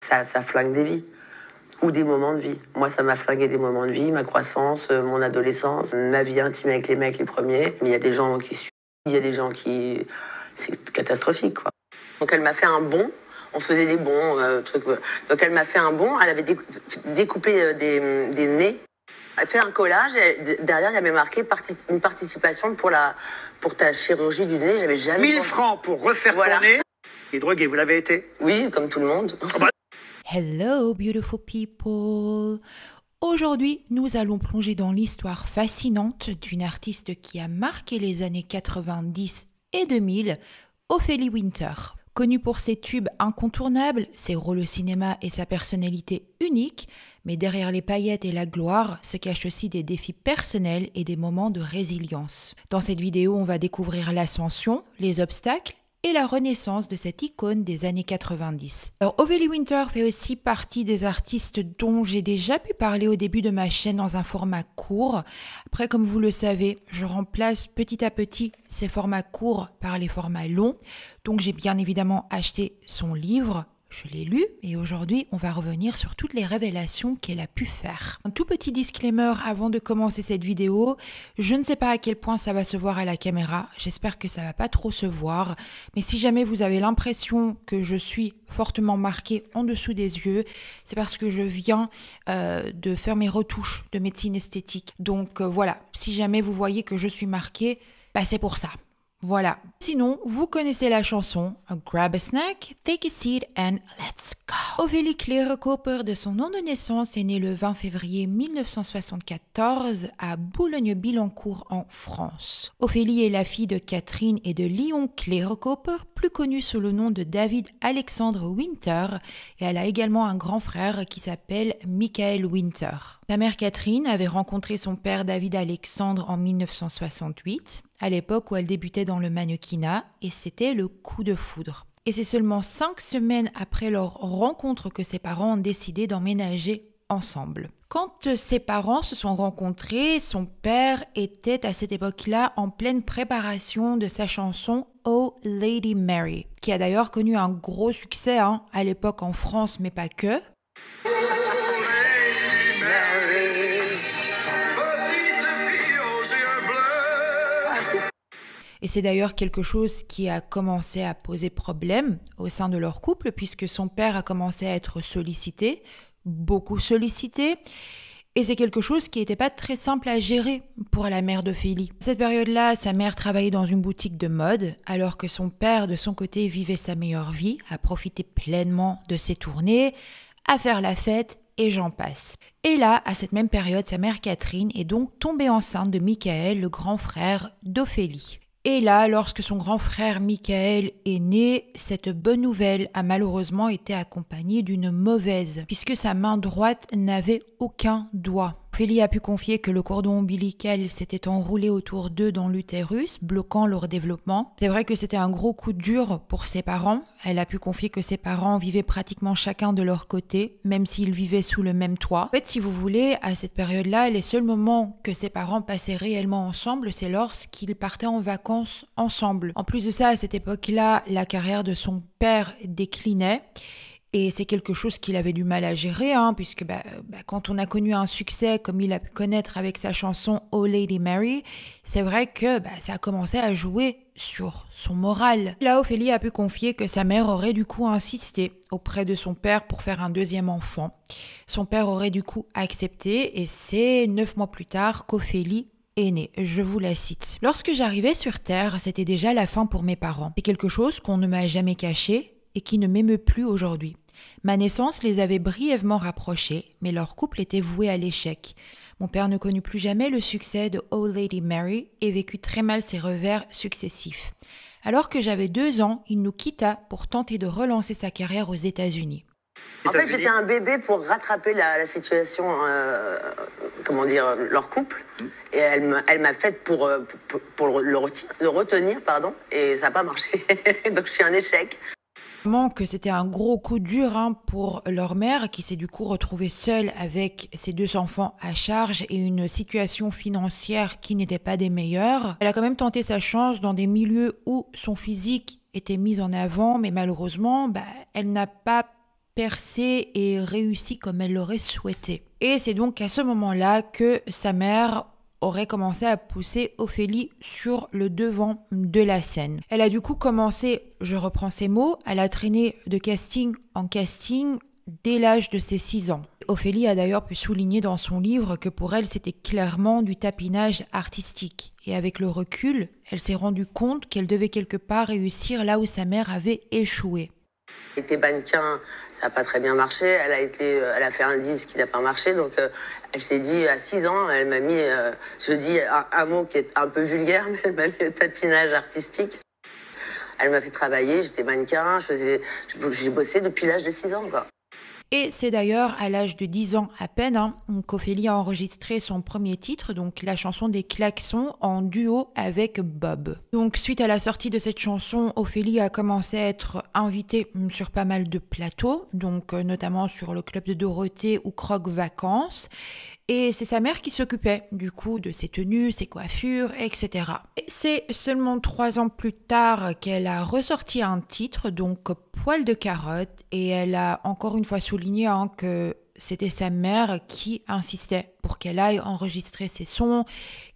ça flingue des vies. Ou des moments de vie. Moi, ça m'a flingué des moments de vie, ma croissance, mon adolescence, ma vie intime avec les mecs, les premiers. Mais il y a des gens qui suivent, il y a des gens qui... C'est catastrophique, quoi. Donc elle m'a fait un bond, on se faisait des bons, trucs. Donc elle m'a fait un bond, elle avait découpé des nez, elle a fait un collage, et derrière il y avait marqué une participation pour ta chirurgie du nez, j'avais jamais... 1000 francs pour refaire ton nez. Et drogué, vous l'avez été? Oui, comme tout le monde. Hello beautiful people! Aujourd'hui, nous allons plonger dans l'histoire fascinante d'une artiste qui a marqué les années 90 et 2000, Ophélie Winter. Connue pour ses tubes incontournables, ses rôles au cinéma et sa personnalité unique, mais derrière les paillettes et la gloire se cachent aussi des défis personnels et des moments de résilience. Dans cette vidéo, on va découvrir l'ascension, les obstacles, et la renaissance de cette icône des années 90. Alors, Ophélie Winter fait aussi partie des artistes dont j'ai déjà pu parler au début de ma chaîne dans un format court. Après, comme vous le savez, je remplace petit à petit ces formats courts par les formats longs. Donc, j'ai bien évidemment acheté son livre. Je l'ai lu et aujourd'hui, on va revenir sur toutes les révélations qu'elle a pu faire. Un tout petit disclaimer avant de commencer cette vidéo. Je ne sais pas à quel point ça va se voir à la caméra. J'espère que ça va pas trop se voir. Mais si jamais vous avez l'impression que je suis fortement marquée en dessous des yeux, c'est parce que je viens de faire mes retouches de médecine esthétique. Donc voilà, si jamais vous voyez que je suis marquée, bah c'est pour ça. Voilà. Sinon, vous connaissez la chanson Grab a snack, take a seat and let's go. Ophélie Claire Cooper, de son nom de naissance, est née le 20 février 1974 à Boulogne-Billancourt en France. Ophélie est la fille de Catherine et de Léon Claire Cooper, plus connu sous le nom de David Alexandre Winter, et elle a également un grand frère qui s'appelle Michael Winter. Sa mère Catherine avait rencontré son père David Alexandre en 1968, à l'époque où elle débutait dans le mannequinat, et c'était le coup de foudre. Et c'est seulement 5 semaines après leur rencontre que ses parents ont décidé d'emménager ensemble. Quand ses parents se sont rencontrés, son père était à cette époque-là en pleine préparation de sa chanson Oh Lady Mary, qui a d'ailleurs connu un gros succès à l'époque en France, mais pas que. Et c'est d'ailleurs quelque chose qui a commencé à poser problème au sein de leur couple, puisque son père a commencé à être sollicité, beaucoup sollicité, et c'est quelque chose qui n'était pas très simple à gérer pour la mère d'Ophélie. À cette période-là, sa mère travaillait dans une boutique de mode, alors que son père, de son côté, vivait sa meilleure vie, à profiter pleinement de ses tournées, à faire la fête, et j'en passe. Et là, à cette même période, sa mère Catherine est donc tombée enceinte de Michael, le grand frère d'Ophélie. Et là, lorsque son grand frère Michael est né, cette bonne nouvelle a malheureusement été accompagnée d'une mauvaise, puisque sa main droite n'avait aucun doigt. Ophélie a pu confier que le cordon ombilical s'était enroulé autour d'eux dans l'utérus, bloquant leur développement. C'est vrai que c'était un gros coup dur pour ses parents. Elle a pu confier que ses parents vivaient pratiquement chacun de leur côté, même s'ils vivaient sous le même toit. En fait, si vous voulez, à cette période-là, les seuls moments que ses parents passaient réellement ensemble, c'est lorsqu'ils partaient en vacances ensemble. En plus de ça, à cette époque-là, la carrière de son père déclinait. Et c'est quelque chose qu'il avait du mal à gérer, puisque quand on a connu un succès comme il a pu connaître avec sa chanson Oh Lady Mary, c'est vrai que ça a commencé à jouer sur son moral. Là, Ophélie a pu confier que sa mère aurait du coup insisté auprès de son père pour faire un deuxième enfant. Son père aurait du coup accepté et c'est 9 mois plus tard qu'Ophélie est née. Je vous la cite. Lorsque j'arrivais sur Terre, c'était déjà la fin pour mes parents. C'est quelque chose qu'on ne m'a jamais caché et qui ne m'émeut plus aujourd'hui. Ma naissance les avait brièvement rapprochés, mais leur couple était voué à l'échec. Mon père ne connut plus jamais le succès de Oh Lady Mary et vécut très mal ses revers successifs. Alors que j'avais 2 ans, il nous quitta pour tenter de relancer sa carrière aux États-Unis. En fait, j'étais un bébé pour rattraper la situation, leur couple. Et elle m'a faite pour le retenir, et ça n'a pas marché. Donc je suis un échec. Que c'était un gros coup dur pour leur mère qui s'est du coup retrouvée seule avec ses 2 enfants à charge et une situation financière qui n'était pas des meilleures. Elle a quand même tenté sa chance dans des milieux où son physique était mis en avant, mais malheureusement, elle n'a pas percé et réussi comme elle l'aurait souhaité. Et c'est donc à ce moment-là que sa mère aurait commencé à pousser Ophélie sur le devant de la scène. Elle a du coup commencé, je reprends ses mots, à la traîner de casting en casting dès l'âge de ses 6 ans. Ophélie a d'ailleurs pu souligner dans son livre que pour elle, c'était clairement du tapinage artistique. Et avec le recul, elle s'est rendue compte qu'elle devait quelque part réussir là où sa mère avait échoué. Elle était mannequin, ça n'a pas très bien marché. Elle a fait un disque qui n'a pas marché. Donc, elle s'est dit, à 6 ans, elle m'a mis, je dis un mot qui est un peu vulgaire, mais elle m'a mis le tapinage artistique. Elle m'a fait travailler, j'étais mannequin, j'ai bossé depuis l'âge de 6 ans, quoi. Et c'est d'ailleurs à l'âge de 10 ans à peine qu'Ophélie a enregistré son premier titre, donc la chanson des Klaxons, en duo avec Bob. Donc suite à la sortie de cette chanson, Ophélie a commencé à être invitée sur pas mal de plateaux, donc notamment sur le Club de Dorothée ou Croque Vacances. Et c'est sa mère qui s'occupait du coup de ses tenues, ses coiffures, etc. Et c'est seulement 3 ans plus tard qu'elle a ressorti un titre, donc Poil de carotte, et elle a encore une fois souligné que c'était sa mère qui insistait pour qu'elle aille enregistrer ses sons,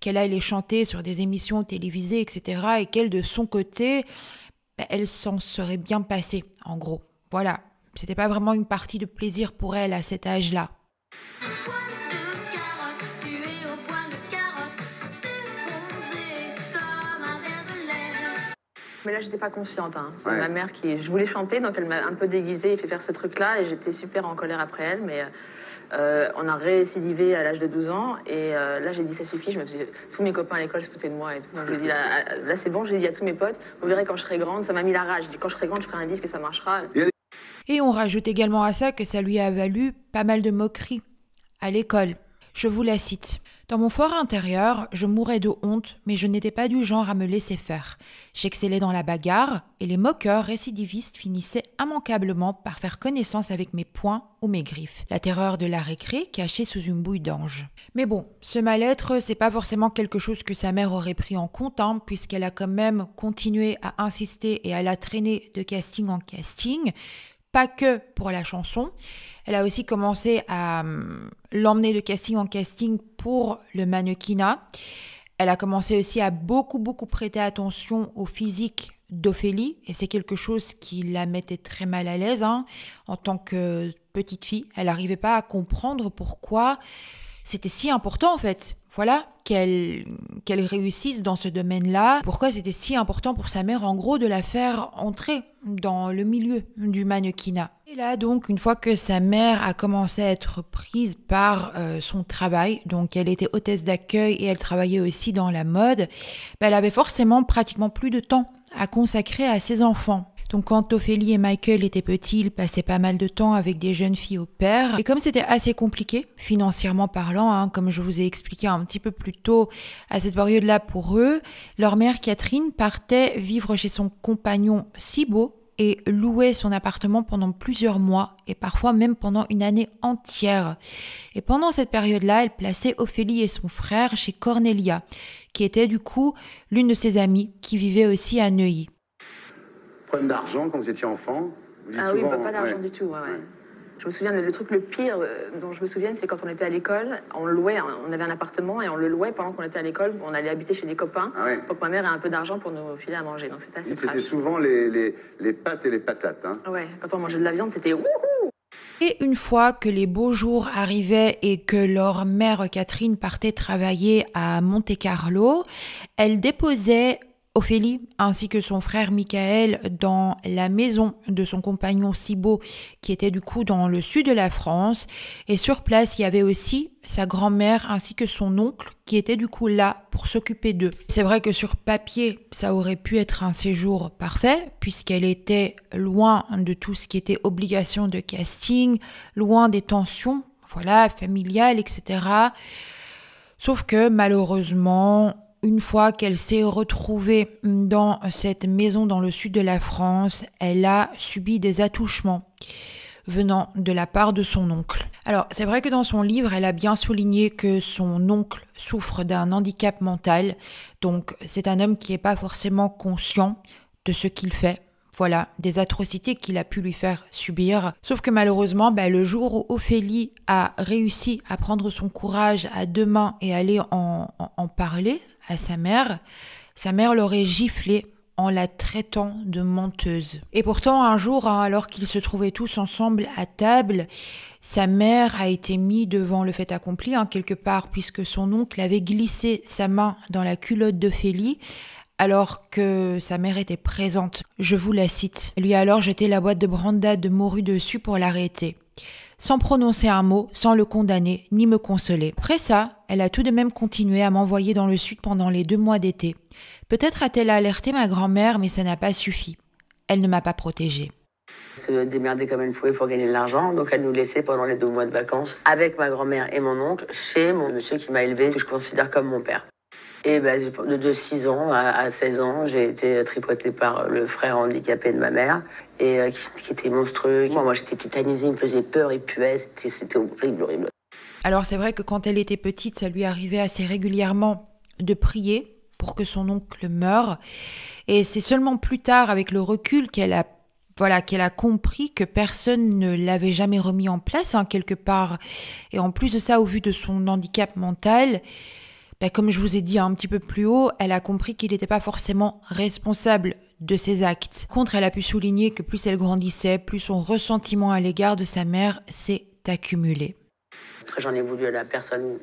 qu'elle aille les chanter sur des émissions télévisées, etc. Et qu'elle, de son côté, elle s'en serait bien passée, en gros. Voilà, c'était pas vraiment une partie de plaisir pour elle à cet âge-là. Mais là, j'étais pas consciente. C'est ma mère qui... Je voulais chanter, donc elle m'a un peu déguisée et fait faire ce truc-là. Et j'étais super en colère après elle. Mais on a récidivé à l'âge de 12 ans. Et là, j'ai dit, ça suffit. Tous mes copains à l'école se foutaient de moi et tout. Donc, je lui ai dit, là c'est bon. J'ai dit à tous mes potes, vous verrez quand je serai grande. Ça m'a mis la rage. J'ai dit, quand je serai grande, je ferai un disque et ça marchera. Et on rajoute également à ça que ça lui a valu pas mal de moqueries à l'école. Je vous la cite. Dans mon fort intérieur, je mourais de honte, mais je n'étais pas du genre à me laisser faire. J'excellais dans la bagarre, et les moqueurs récidivistes finissaient immanquablement par faire connaissance avec mes poings ou mes griffes. La terreur de la récré cachée sous une bouille d'ange. Mais bon, ce mal-être, c'est pas forcément quelque chose que sa mère aurait pris en compte, puisqu'elle a quand même continué à insister et à la traîner de casting en casting. Pas que pour la chanson, elle a aussi commencé à l'emmener de casting en casting pour le mannequinat. Elle a commencé aussi à beaucoup prêter attention au physique d'Ophélie et c'est quelque chose qui la mettait très mal à l'aise en tant que petite fille. Elle n'arrivait pas à comprendre pourquoi c'était si important en fait. Voilà, qu'elle réussisse dans ce domaine-là. Pourquoi c'était si important pour sa mère, en gros, de la faire entrer dans le milieu du mannequinat. Et là, donc, une fois que sa mère a commencé à être prise par son travail, donc elle était hôtesse d'accueil et elle travaillait aussi dans la mode, elle avait forcément pratiquement plus de temps à consacrer à ses enfants. Donc quand Ophélie et Michael étaient petits, ils passaient pas mal de temps avec des jeunes filles au pair. Et comme c'était assez compliqué, financièrement parlant, comme je vous ai expliqué un petit peu plus tôt à cette période-là pour eux, leur mère Catherine partait vivre chez son compagnon Thibaut et louait son appartement pendant plusieurs mois et parfois même pendant une année entière. Et pendant cette période-là, elle plaçait Ophélie et son frère chez Cornelia, qui était du coup l'une de ses amies qui vivait aussi à Neuilly. Problème d'argent quand vous étiez enfant? Ah oui, pas d'argent du tout. Ouais. Je me souviens, le truc le pire dont je me souviens, c'est quand on était à l'école, on avait un appartement et on le louait pendant qu'on était à l'école, on allait habiter chez des copains pour que ma mère ait un peu d'argent pour nous filer à manger. Donc c'était assez trash. C'était souvent les pâtes et les patates. Ouais, quand on mangeait de la viande, c'était wouhou! Et une fois que les beaux jours arrivaient et que leur mère Catherine partait travailler à Monte-Carlo, elle déposait Ophélie ainsi que son frère Michael dans la maison de son compagnon Thibaut qui était du coup dans le sud de la France et sur place il y avait aussi sa grand-mère ainsi que son oncle qui était du coup là pour s'occuper d'eux. C'est vrai que sur papier ça aurait pu être un séjour parfait puisqu'elle était loin de tout ce qui était obligation de casting, loin des tensions familiales etc. Sauf que malheureusement une fois qu'elle s'est retrouvée dans cette maison dans le sud de la France, elle a subi des attouchements venant de la part de son oncle. Alors, c'est vrai que dans son livre, elle a bien souligné que son oncle souffre d'un handicap mental. Donc, c'est un homme qui n'est pas forcément conscient de ce qu'il fait. Voilà, des atrocités qu'il a pu lui faire subir. Sauf que malheureusement, le jour où Ophélie a réussi à prendre son courage à deux mains et aller en parler à sa mère l'aurait giflée en la traitant de menteuse. Et pourtant, un jour, alors qu'ils se trouvaient tous ensemble à table, sa mère a été mise devant le fait accompli, quelque part, puisque son oncle avait glissé sa main dans la culotte d'Ophélie, alors que sa mère était présente. Je vous la cite. Elle lui a alors jeté la boîte de brandade de morue dessus pour l'arrêter, sans prononcer un mot, sans le condamner, ni me consoler. Après ça, elle a tout de même continué à m'envoyer dans le sud pendant les 2 mois d'été. Peut-être a-t-elle alerté ma grand-mère, mais ça n'a pas suffi. Elle ne m'a pas protégée. Se démerder comme elle pouvait pour gagner de l'argent, donc elle nous laissait pendant les 2 mois de vacances avec ma grand-mère et mon oncle chez mon monsieur qui m'a élevé, que je considère comme mon père. Et de 6 ans à 16 ans, j'ai été tripotée par le frère handicapé de ma mère, et qui était monstrueux. Moi j'étais tétanisée, il me faisait peur, il puait, c'était horrible. Alors c'est vrai que quand elle était petite, ça lui arrivait assez régulièrement de prier pour que son oncle meure. Et c'est seulement plus tard, avec le recul, qu'elle a compris que personne ne l'avait jamais remis en place, quelque part. Et en plus de ça, au vu de son handicap mental, comme je vous ai dit un petit peu plus haut, elle a compris qu'il n'était pas forcément responsable de ses actes. Par contre, elle a pu souligner que plus elle grandissait, plus son ressentiment à l'égard de sa mère s'est accumulé. Après, j'en ai voulu à la personne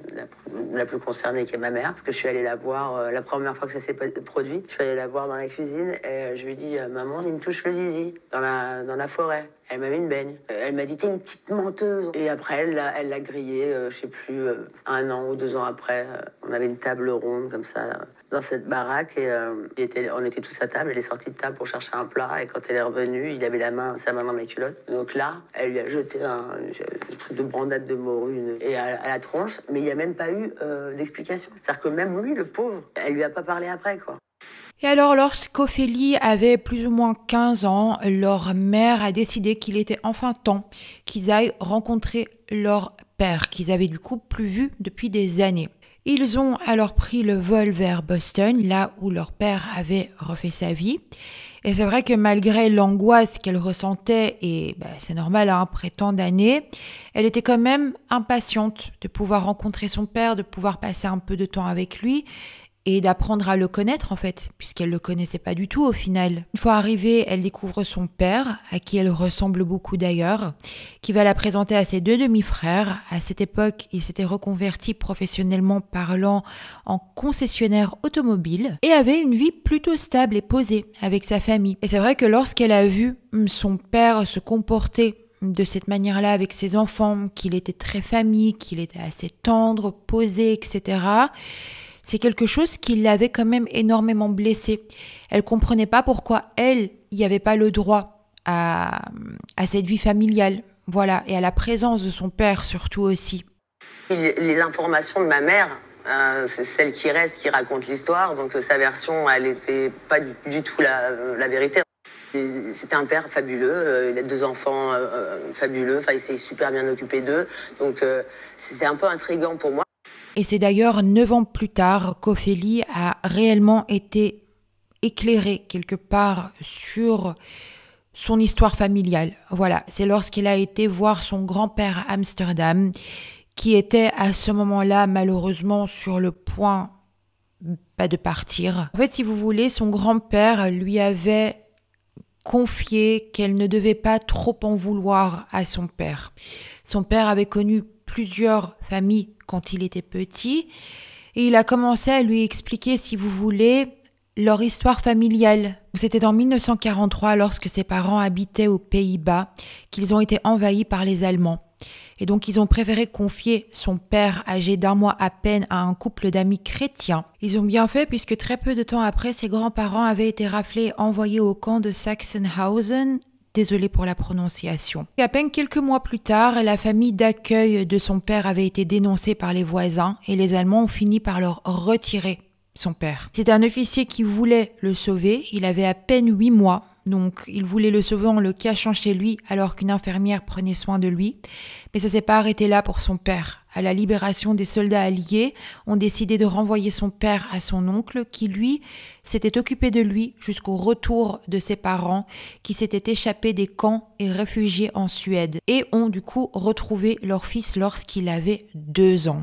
la plus concernée, qui est ma mère, parce que je suis allée la voir la première fois que ça s'est produit. Je suis allée la voir dans la cuisine et je lui ai dit « Maman, il me touche le zizi dans la forêt ». Elle m'a mis une baigne. Elle m'a dit « T'es une petite menteuse ». Et après, elle l'a grillée, je sais plus, 1 an ou 2 ans après. On avait une table ronde comme ça dans cette baraque et on était tous à table. Elle est sortie de table pour chercher un plat et quand elle est revenue, il avait sa main dans mes culottes. Donc là, elle lui a jeté un truc de brandade de morue et à la tronche, mais il n'y a même pas eu d'explication. C'est-à-dire que même lui, le pauvre, elle lui a pas parlé après, quoi. Et alors, lorsqu'Ophélie avait plus ou moins 15 ans, leur mère a décidé qu'il était enfin temps qu'ils aillent rencontrer leur père, qu'ils avaient du coup plus vu depuis des années. Ils ont alors pris le vol vers Boston, là où leur père avait refait sa vie. Et c'est vrai que malgré l'angoisse qu'elle ressentait, et c'est normal après tant d'années, elle était quand même impatiente de pouvoir rencontrer son père, de pouvoir passer un peu de temps avec lui et d'apprendre à le connaître en fait, puisqu'elle ne le connaissait pas du tout au final. Une fois arrivée, elle découvre son père, à qui elle ressemble beaucoup d'ailleurs, qui va la présenter à ses 2 demi-frères. À cette époque, il s'était reconverti professionnellement parlant en concessionnaire automobile et avait une vie plutôt stable et posée avec sa famille. Et c'est vrai que lorsqu'elle a vu son père se comporter de cette manière-là avec ses enfants, qu'il était très famille, qu'il était assez tendre, posé, etc., c'est quelque chose qui l'avait quand même énormément blessée. Elle comprenait pas pourquoi elle, il n'y avait pas le droit à cette vie familiale, voilà, et à la présence de son père surtout aussi. Les informations de ma mère, c'est celle qui reste, qui raconte l'histoire, donc sa version, elle n'était pas du tout la vérité. C'était un père fabuleux, il a 2 enfants fabuleux, il s'est super bien occupé d'eux, donc c'était un peu intriguant pour moi. Et c'est d'ailleurs 9 ans plus tard qu'Ophélie a réellement été éclairée quelque part sur son histoire familiale. Voilà, c'est lorsqu'elle a été voir son grand-père à Amsterdam, qui était à ce moment-là malheureusement sur le point de partir. En fait, si vous voulez, son grand-père lui avait confié qu'elle ne devait pas trop en vouloir à son père. Son père avait connu plusieurs familles quand il était petit et il a commencé à lui expliquer, si vous voulez, leur histoire familiale. C'était en 1943, lorsque ses parents habitaient aux Pays-Bas, qu'ils ont été envahis par les Allemands. Et donc, ils ont préféré confier son père, âgé d'1 mois à peine, à un couple d'amis chrétiens. Ils ont bien fait, puisque très peu de temps après, ses grands-parents avaient été raflés et envoyés au camp de Sachsenhausen. Désolée pour la prononciation. Et à peine quelques mois plus tard, la famille d'accueil de son père avait été dénoncée par les voisins et les Allemands ont fini par leur retirer son père. C'est un officier qui voulait le sauver. Il avait à peine 8 mois. Donc, il voulait le sauver en le cachant chez lui alors qu'une infirmière prenait soin de lui. Mais ça ne s'est pas arrêté là pour son père. À la libération des soldats alliés, on décidait de renvoyer son père à son oncle qui, lui, s'était occupé de lui jusqu'au retour de ses parents qui s'étaient échappés des camps et réfugiés en Suède et ont du coup retrouvé leur fils lorsqu'il avait 2 ans.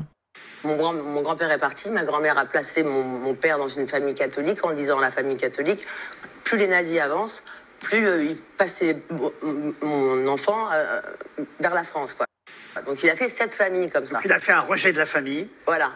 Mon grand-père est parti, ma grand-mère a placé mon père dans une famille catholique en disant la famille catholique, plus les nazis avancent, plus il passait mon enfant vers la France, quoi. Donc il a fait 7 familles comme ça. Donc, il a fait un rejet de la famille. Voilà.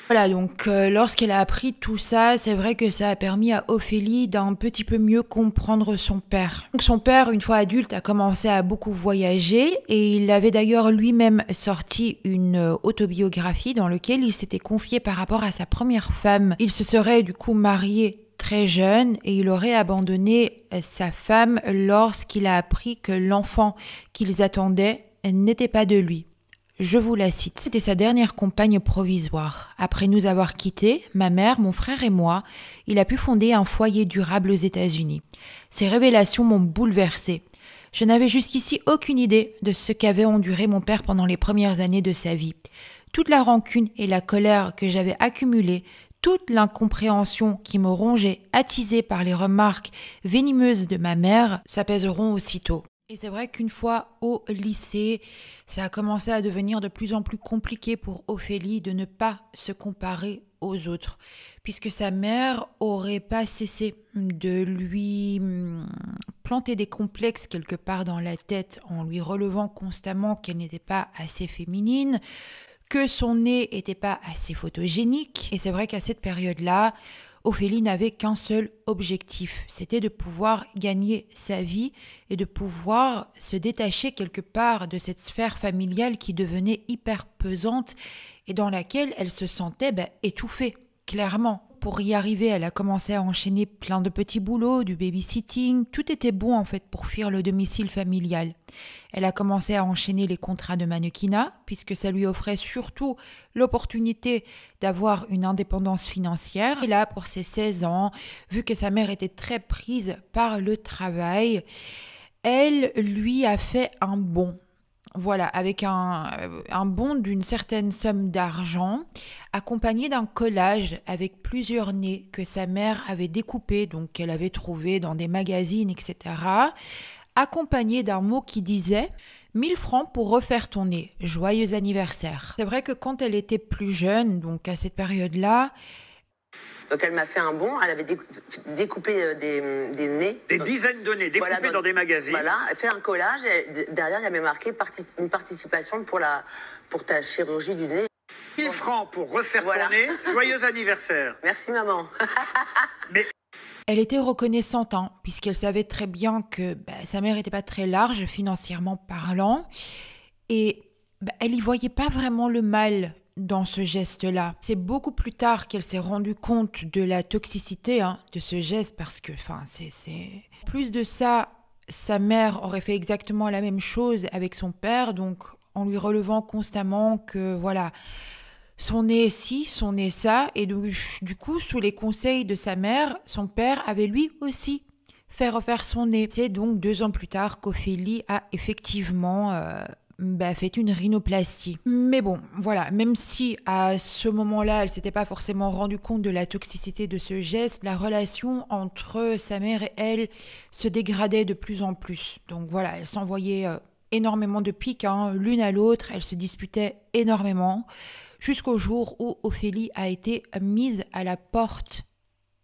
Voilà, donc lorsqu'elle a appris tout ça, c'est vrai que ça a permis à Ophélie d'un petit peu mieux comprendre son père. Donc son père, une fois adulte, a commencé à beaucoup voyager et il avait d'ailleurs lui-même sorti une autobiographie dans laquelle il s'était confié par rapport à sa première femme. Il se serait du coup marié très jeune et il aurait abandonné sa femme lorsqu'il a appris que l'enfant qu'ils attendaient n'était pas de lui. Je vous la cite. C'était sa dernière compagne provisoire. Après nous avoir quittés, ma mère, mon frère et moi, il a pu fonder un foyer durable aux États-Unis. Ces révélations m'ont bouleversée. Je n'avais jusqu'ici aucune idée de ce qu'avait enduré mon père pendant les premières années de sa vie. Toute la rancune et la colère que j'avais accumulées, toute l'incompréhension qui me rongeait, attisée par les remarques venimeuses de ma mère, s'apaiseront aussitôt. Et c'est vrai qu'une fois au lycée, ça a commencé à devenir de plus en plus compliqué pour Ophélie de ne pas se comparer aux autres, puisque sa mère aurait pas cessé de lui planter des complexes quelque part dans la tête en lui relevant constamment qu'elle n'était pas assez féminine, que son nez n'était pas assez photogénique. Et c'est vrai qu'à cette période-là, Ophélie n'avait qu'un seul objectif, c'était de pouvoir gagner sa vie et de pouvoir se détacher quelque part de cette sphère familiale qui devenait hyper pesante et dans laquelle elle se sentait étouffée, clairement. Pour y arriver, elle a commencé à enchaîner plein de petits boulots, du babysitting, tout était bon en fait pour fuir le domicile familial. Elle a commencé à enchaîner les contrats de mannequinat, puisque ça lui offrait surtout l'opportunité d'avoir une indépendance financière. Et là, pour ses 16 ans, vu que sa mère était très prise par le travail, elle lui a fait un bon. Voilà, avec un bon d'une certaine somme d'argent, accompagné d'un collage avec plusieurs nez que sa mère avait découpés, donc qu'elle avait trouvé dans des magazines, etc., accompagné d'un mot qui disait « 1000 francs pour refaire ton nez, joyeux anniversaire ». C'est vrai que quand elle était plus jeune, donc à cette période-là, donc elle m'a fait un bon, elle avait découpé des nez. Des dizaines de nez découpés voilà, dans des magazines. Voilà, elle fait un collage et derrière il y avait marqué une participation pour ta chirurgie du nez. 1000 francs pour refaire ton nez, joyeux anniversaire. Merci maman. Mais elle était reconnaissante, puisqu'elle savait très bien que sa mère n'était pas très large financièrement parlant et elle n'y voyait pas vraiment le mal dans ce geste-là. C'est beaucoup plus tard qu'elle s'est rendue compte de la toxicité de ce geste parce que, En plus de ça, sa mère aurait fait exactement la même chose avec son père, donc en lui relevant constamment que, voilà, son nez ci, son nez ça, et du coup, sous les conseils de sa mère, son père avait lui aussi fait refaire son nez. C'est donc 2 ans plus tard qu'Ophélie a effectivement fait une rhinoplastie. Mais bon, voilà, même si à ce moment-là, elle s'était pas forcément rendu compte de la toxicité de ce geste, la relation entre sa mère et elle se dégradait de plus en plus. Donc voilà, elle s'envoyait énormément de piques l'une à l'autre, elles se disputaient énormément, jusqu'au jour où Ophélie a été mise à la porte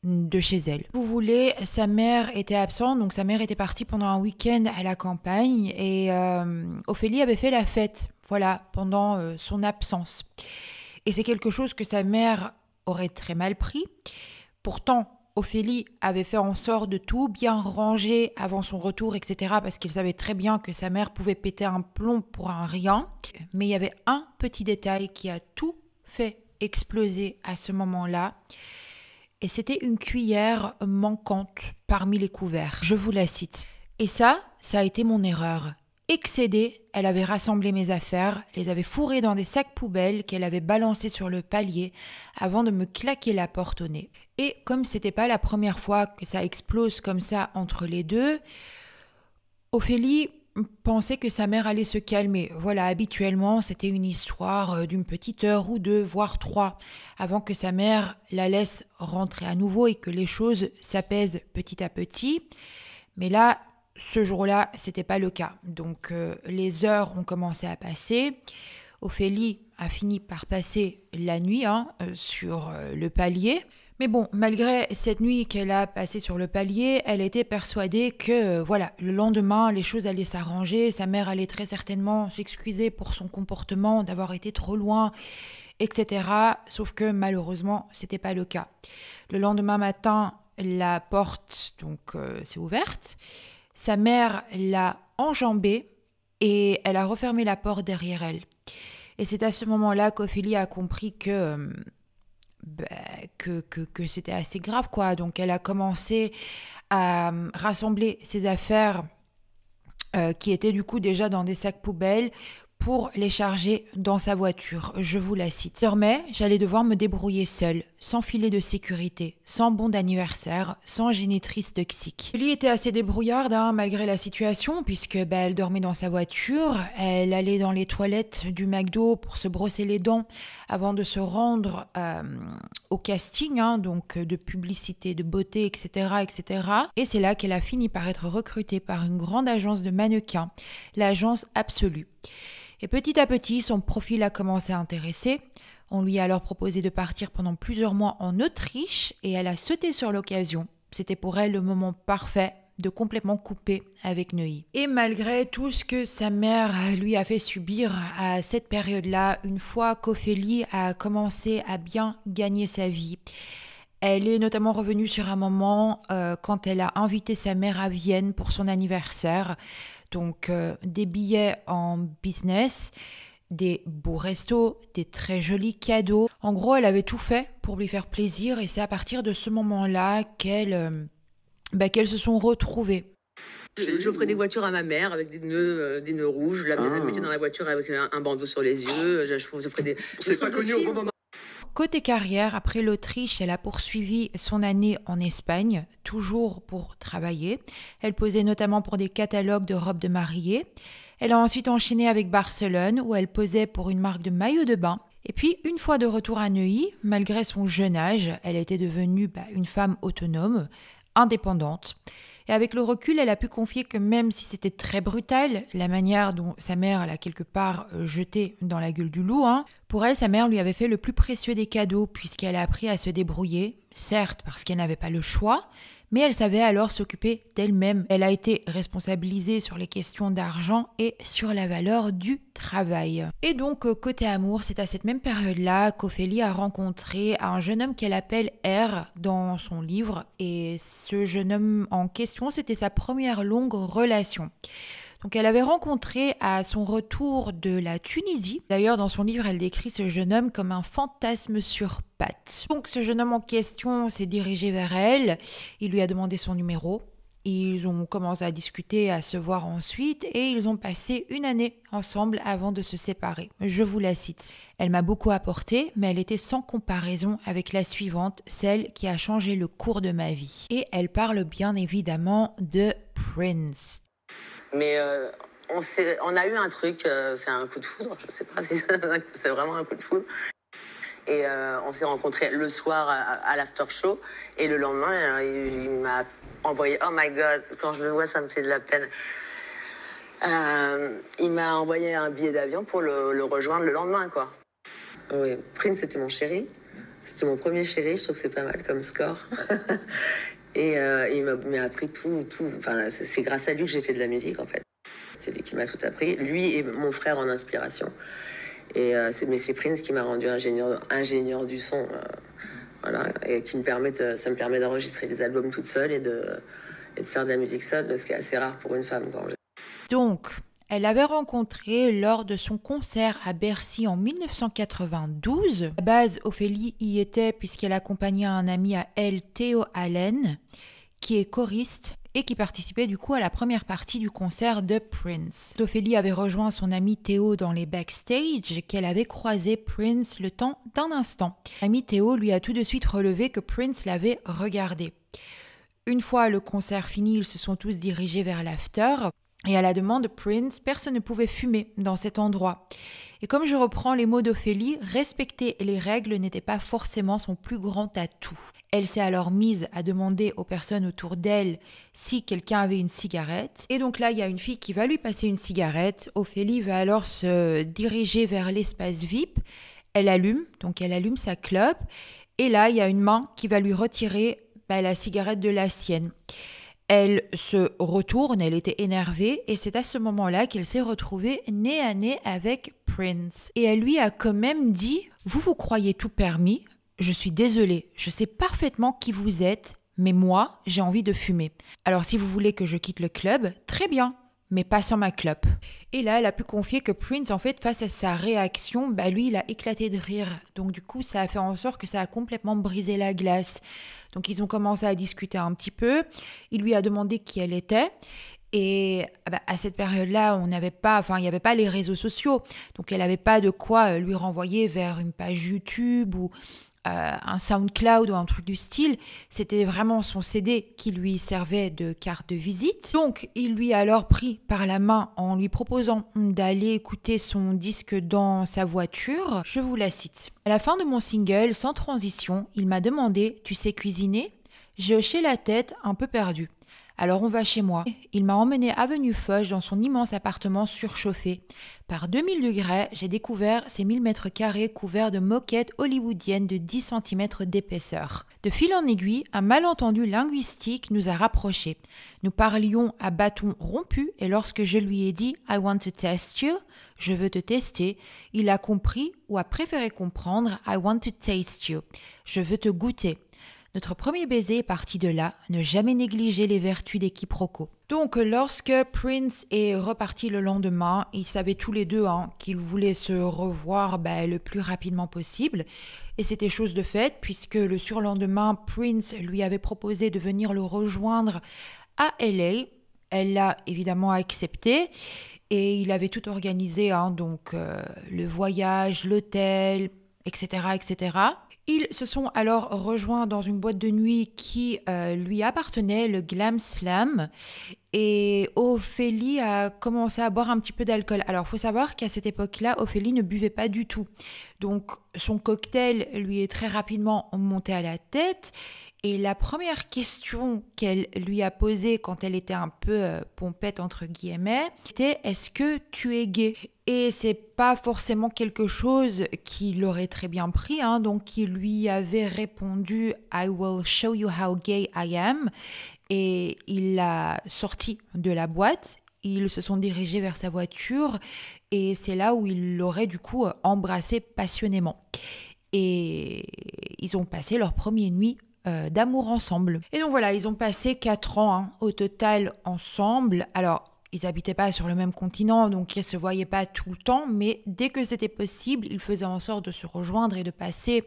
de chez elle. Vous voulez, sa mère était absente, donc sa mère était partie pendant un week-end à la campagne et Ophélie avait fait la fête, voilà, pendant son absence. Et c'est quelque chose que sa mère aurait très mal pris. Pourtant, Ophélie avait fait en sorte de tout bien ranger avant son retour, etc. parce qu'il savait très bien que sa mère pouvait péter un plomb pour un rien. Mais il y avait un petit détail qui a tout fait exploser à ce moment-là. Et c'était une cuillère manquante parmi les couverts. Je vous la cite. Et ça a été mon erreur. excédée, elle avait rassemblé mes affaires, les avait fourrées dans des sacs poubelles qu'elle avait balancés sur le palier avant de me claquer la porte au nez. Et comme c'était pas la première fois que ça explose comme ça entre les deux, Ophélie pensait que sa mère allait se calmer. Voilà, habituellement, c'était une histoire d'une petite heure ou deux, voire 3, avant que sa mère la laisse rentrer à nouveau et que les choses s'apaisent petit à petit. Mais là, ce jour-là, c'était pas le cas. Donc, les heures ont commencé à passer. Ophélie a fini par passer la nuit sur le palier. Mais bon, malgré cette nuit qu'elle a passée sur le palier, elle était persuadée que, le lendemain, les choses allaient s'arranger. Sa mère allait très certainement s'excuser pour son comportement, d'avoir été trop loin, etc. Sauf que, malheureusement, c'était pas le cas. Le lendemain matin, la porte s'est ouverte. Sa mère l'a enjambée et elle a refermé la porte derrière elle. Et c'est à ce moment-là qu'Ophélie a compris que c'était assez grave, quoi. Donc elle a commencé à rassembler ses affaires qui étaient du coup déjà dans des sacs poubelles pour les charger dans sa voiture. Je vous la cite. Désormais, j'allais devoir me débrouiller seule, sans filet de sécurité, sans bon d'anniversaire, sans génitrice toxique. Julie était assez débrouillarde malgré la situation, puisque elle dormait dans sa voiture, elle allait dans les toilettes du McDo pour se brosser les dents avant de se rendre au casting, donc de publicité, de beauté, etc., etc. Et c'est là qu'elle a fini par être recrutée par une grande agence de mannequins, l'agence Absolue. Et petit à petit, son profil a commencé à intéresser. On lui a alors proposé de partir pendant plusieurs mois en Autriche et elle a sauté sur l'occasion. C'était pour elle le moment parfait de complètement couper avec Neuilly. Et malgré tout ce que sa mère lui a fait subir à cette période-là, une fois qu'Ophélie a commencé à bien gagner sa vie, elle est notamment revenue sur un moment quand elle a invité sa mère à Vienne pour son anniversaire. Donc des billets en business, des beaux restos, des très jolis cadeaux. En gros, elle avait tout fait pour lui faire plaisir et c'est à partir de ce moment-là qu'elles se sont retrouvées. J'offrais des voitures à ma mère avec des nœuds rouges. Je la mettais dans la voiture avec un bandeau sur les yeux. J'offrais des... C'est pas connu au bon moment. Côté carrière, après l'Autriche, elle a poursuivi son année en Espagne, toujours pour travailler. Elle posait notamment pour des catalogues de robes de mariée. Elle a ensuite enchaîné avec Barcelone, où elle posait pour une marque de maillots de bain. Et puis, une fois de retour à Neuilly, malgré son jeune âge, elle était devenue une femme autonome, indépendante. Et avec le recul, elle a pu confier que même si c'était très brutal, la manière dont sa mère l'a quelque part jeté dans la gueule du loup, pour elle, sa mère lui avait fait le plus précieux des cadeaux puisqu'elle a appris à se débrouiller, certes parce qu'elle n'avait pas le choix, mais elle savait alors s'occuper d'elle-même. Elle a été responsabilisée sur les questions d'argent et sur la valeur du travail. Et donc, côté amour, c'est à cette même période-là qu'Ophélie a rencontré un jeune homme qu'elle appelle R dans son livre. Et ce jeune homme en question, c'était sa première longue relation. Donc elle avait rencontré à son retour de la Tunisie. D'ailleurs, dans son livre, elle décrit ce jeune homme comme un fantasme sur pattes. Donc ce jeune homme en question s'est dirigé vers elle. Il lui a demandé son numéro. Ils ont commencé à discuter, à se voir ensuite et ils ont passé une année ensemble avant de se séparer. Je vous la cite. Elle m'a beaucoup apporté, mais elle était sans comparaison avec la suivante, celle qui a changé le cours de ma vie. Et elle parle bien évidemment de Prince. Mais on a eu un truc, c'est un coup de foudre, je sais pas si c'est vraiment un coup de foudre. Et on s'est rencontrés le soir à l'after show. Et le lendemain, il m'a envoyé, oh my god, quand je le vois, ça me fait de la peine. Il m'a envoyé un billet d'avion pour le rejoindre le lendemain, quoi. Oui, Prince, c'était mon chéri. C'était mon premier chéri, je trouve que c'est pas mal comme score. Et il m'a appris tout. Enfin, c'est grâce à lui que j'ai fait de la musique, en fait. C'est lui qui m'a tout appris. Lui et mon frère en inspiration. Et c'est Prince qui m'a rendu ingénieur du son. Voilà. Et ça me permet d'enregistrer des albums toute seule et de faire de la musique seule, ce qui est assez rare pour une femme. Donc, elle l'avait rencontré lors de son concert à Bercy en 1992. À la base, Ophélie y était puisqu'elle accompagnait un ami à elle, Théo Allen, qui est choriste. et qui participait du coup à la première partie du concert de Prince. Ophélie avait rejoint son ami Théo dans les backstage qu'elle avait croisé Prince le temps d'un instant. L'ami Théo lui a tout de suite relevé que Prince l'avait regardé. Une fois le concert fini, ils se sont tous dirigés vers l'after et à la demande de Prince, personne ne pouvait fumer dans cet endroit. Et comme je reprends les mots d'Ophélie, respecter les règles n'était pas forcément son plus grand atout. Elle s'est alors mise à demander aux personnes autour d'elle si quelqu'un avait une cigarette. Et donc là, il y a une fille qui va lui passer une cigarette. Ophélie va alors se diriger vers l'espace VIP. Elle allume sa clope. Et là, il y a une main qui va lui retirer la cigarette de la sienne. Elle se retourne, elle était énervée et c'est à ce moment-là qu'elle s'est retrouvée nez à nez avec Prince. Et elle lui a quand même dit « Vous croyez tout permis ? Je suis désolée, je sais parfaitement qui vous êtes, mais moi, j'ai envie de fumer. Alors si vous voulez que je quitte le club, très bien, mais pas sans ma clope. » Et là, elle a pu confier que Prince, en fait, face à sa réaction, lui, il a éclaté de rire. Donc du coup, ça a fait en sorte que ça a complètement brisé la glace. Donc ils ont commencé à discuter un petit peu. Il lui a demandé qui elle était. Et à cette période-là, il n'y avait pas les réseaux sociaux. Donc elle n'avait pas de quoi lui renvoyer vers une page YouTube ou un SoundCloud ou un truc du style. C'était vraiment son CD qui lui servait de carte de visite. Donc, il lui a alors pris par la main en lui proposant d'aller écouter son disque dans sa voiture. Je vous la cite. À la fin de mon single, sans transition, il m'a demandé « Tu sais cuisiner ?» J'ai hoché la tête, un peu perdu. Alors on va chez moi. Il m'a emmené avenue Foch dans son immense appartement surchauffé. Par 2000 degrés, j'ai découvert ces 1000 mètres carrés couverts de moquettes hollywoodiennes de 10 cm d'épaisseur. De fil en aiguille, un malentendu linguistique nous a rapprochés. Nous parlions à bâton rompu et lorsque je lui ai dit « I want to test you », je veux te tester, il a compris ou a préféré comprendre « I want to taste you », je veux te goûter. Notre premier baiser est parti de là, ne jamais négliger les vertus des quiproquos. Donc, lorsque Prince est reparti le lendemain, ils savaient tous les deux qu'ils voulaient se revoir le plus rapidement possible. Et c'était chose de faite, puisque le surlendemain, Prince lui avait proposé de venir le rejoindre à LA. Elle l'a évidemment accepté. Et il avait tout organisé, donc le voyage, l'hôtel, etc., etc. Ils se sont alors rejoints dans une boîte de nuit qui lui appartenait, le Glam Slam, et Ophélie a commencé à boire un petit peu d'alcool. Alors, il faut savoir qu'à cette époque-là, Ophélie ne buvait pas du tout. Donc, son cocktail lui est très rapidement monté à la tête. Et la première question qu'elle lui a posée quand elle était un peu pompette entre guillemets, c'était « Est-ce que tu es gay ?» Et c'est pas forcément quelque chose qu'il aurait très bien pris, donc il lui avait répondu « I will show you how gay I am » et il l'a sorti de la boîte. Ils se sont dirigés vers sa voiture et c'est là où il l'aurait du coup embrassé passionnément. Et ils ont passé leur première nuit d'amour ensemble. Et donc voilà, ils ont passé 4 ans au total ensemble. Alors, ils n'habitaient pas sur le même continent, donc ils ne se voyaient pas tout le temps, mais dès que c'était possible, ils faisaient en sorte de se rejoindre et de passer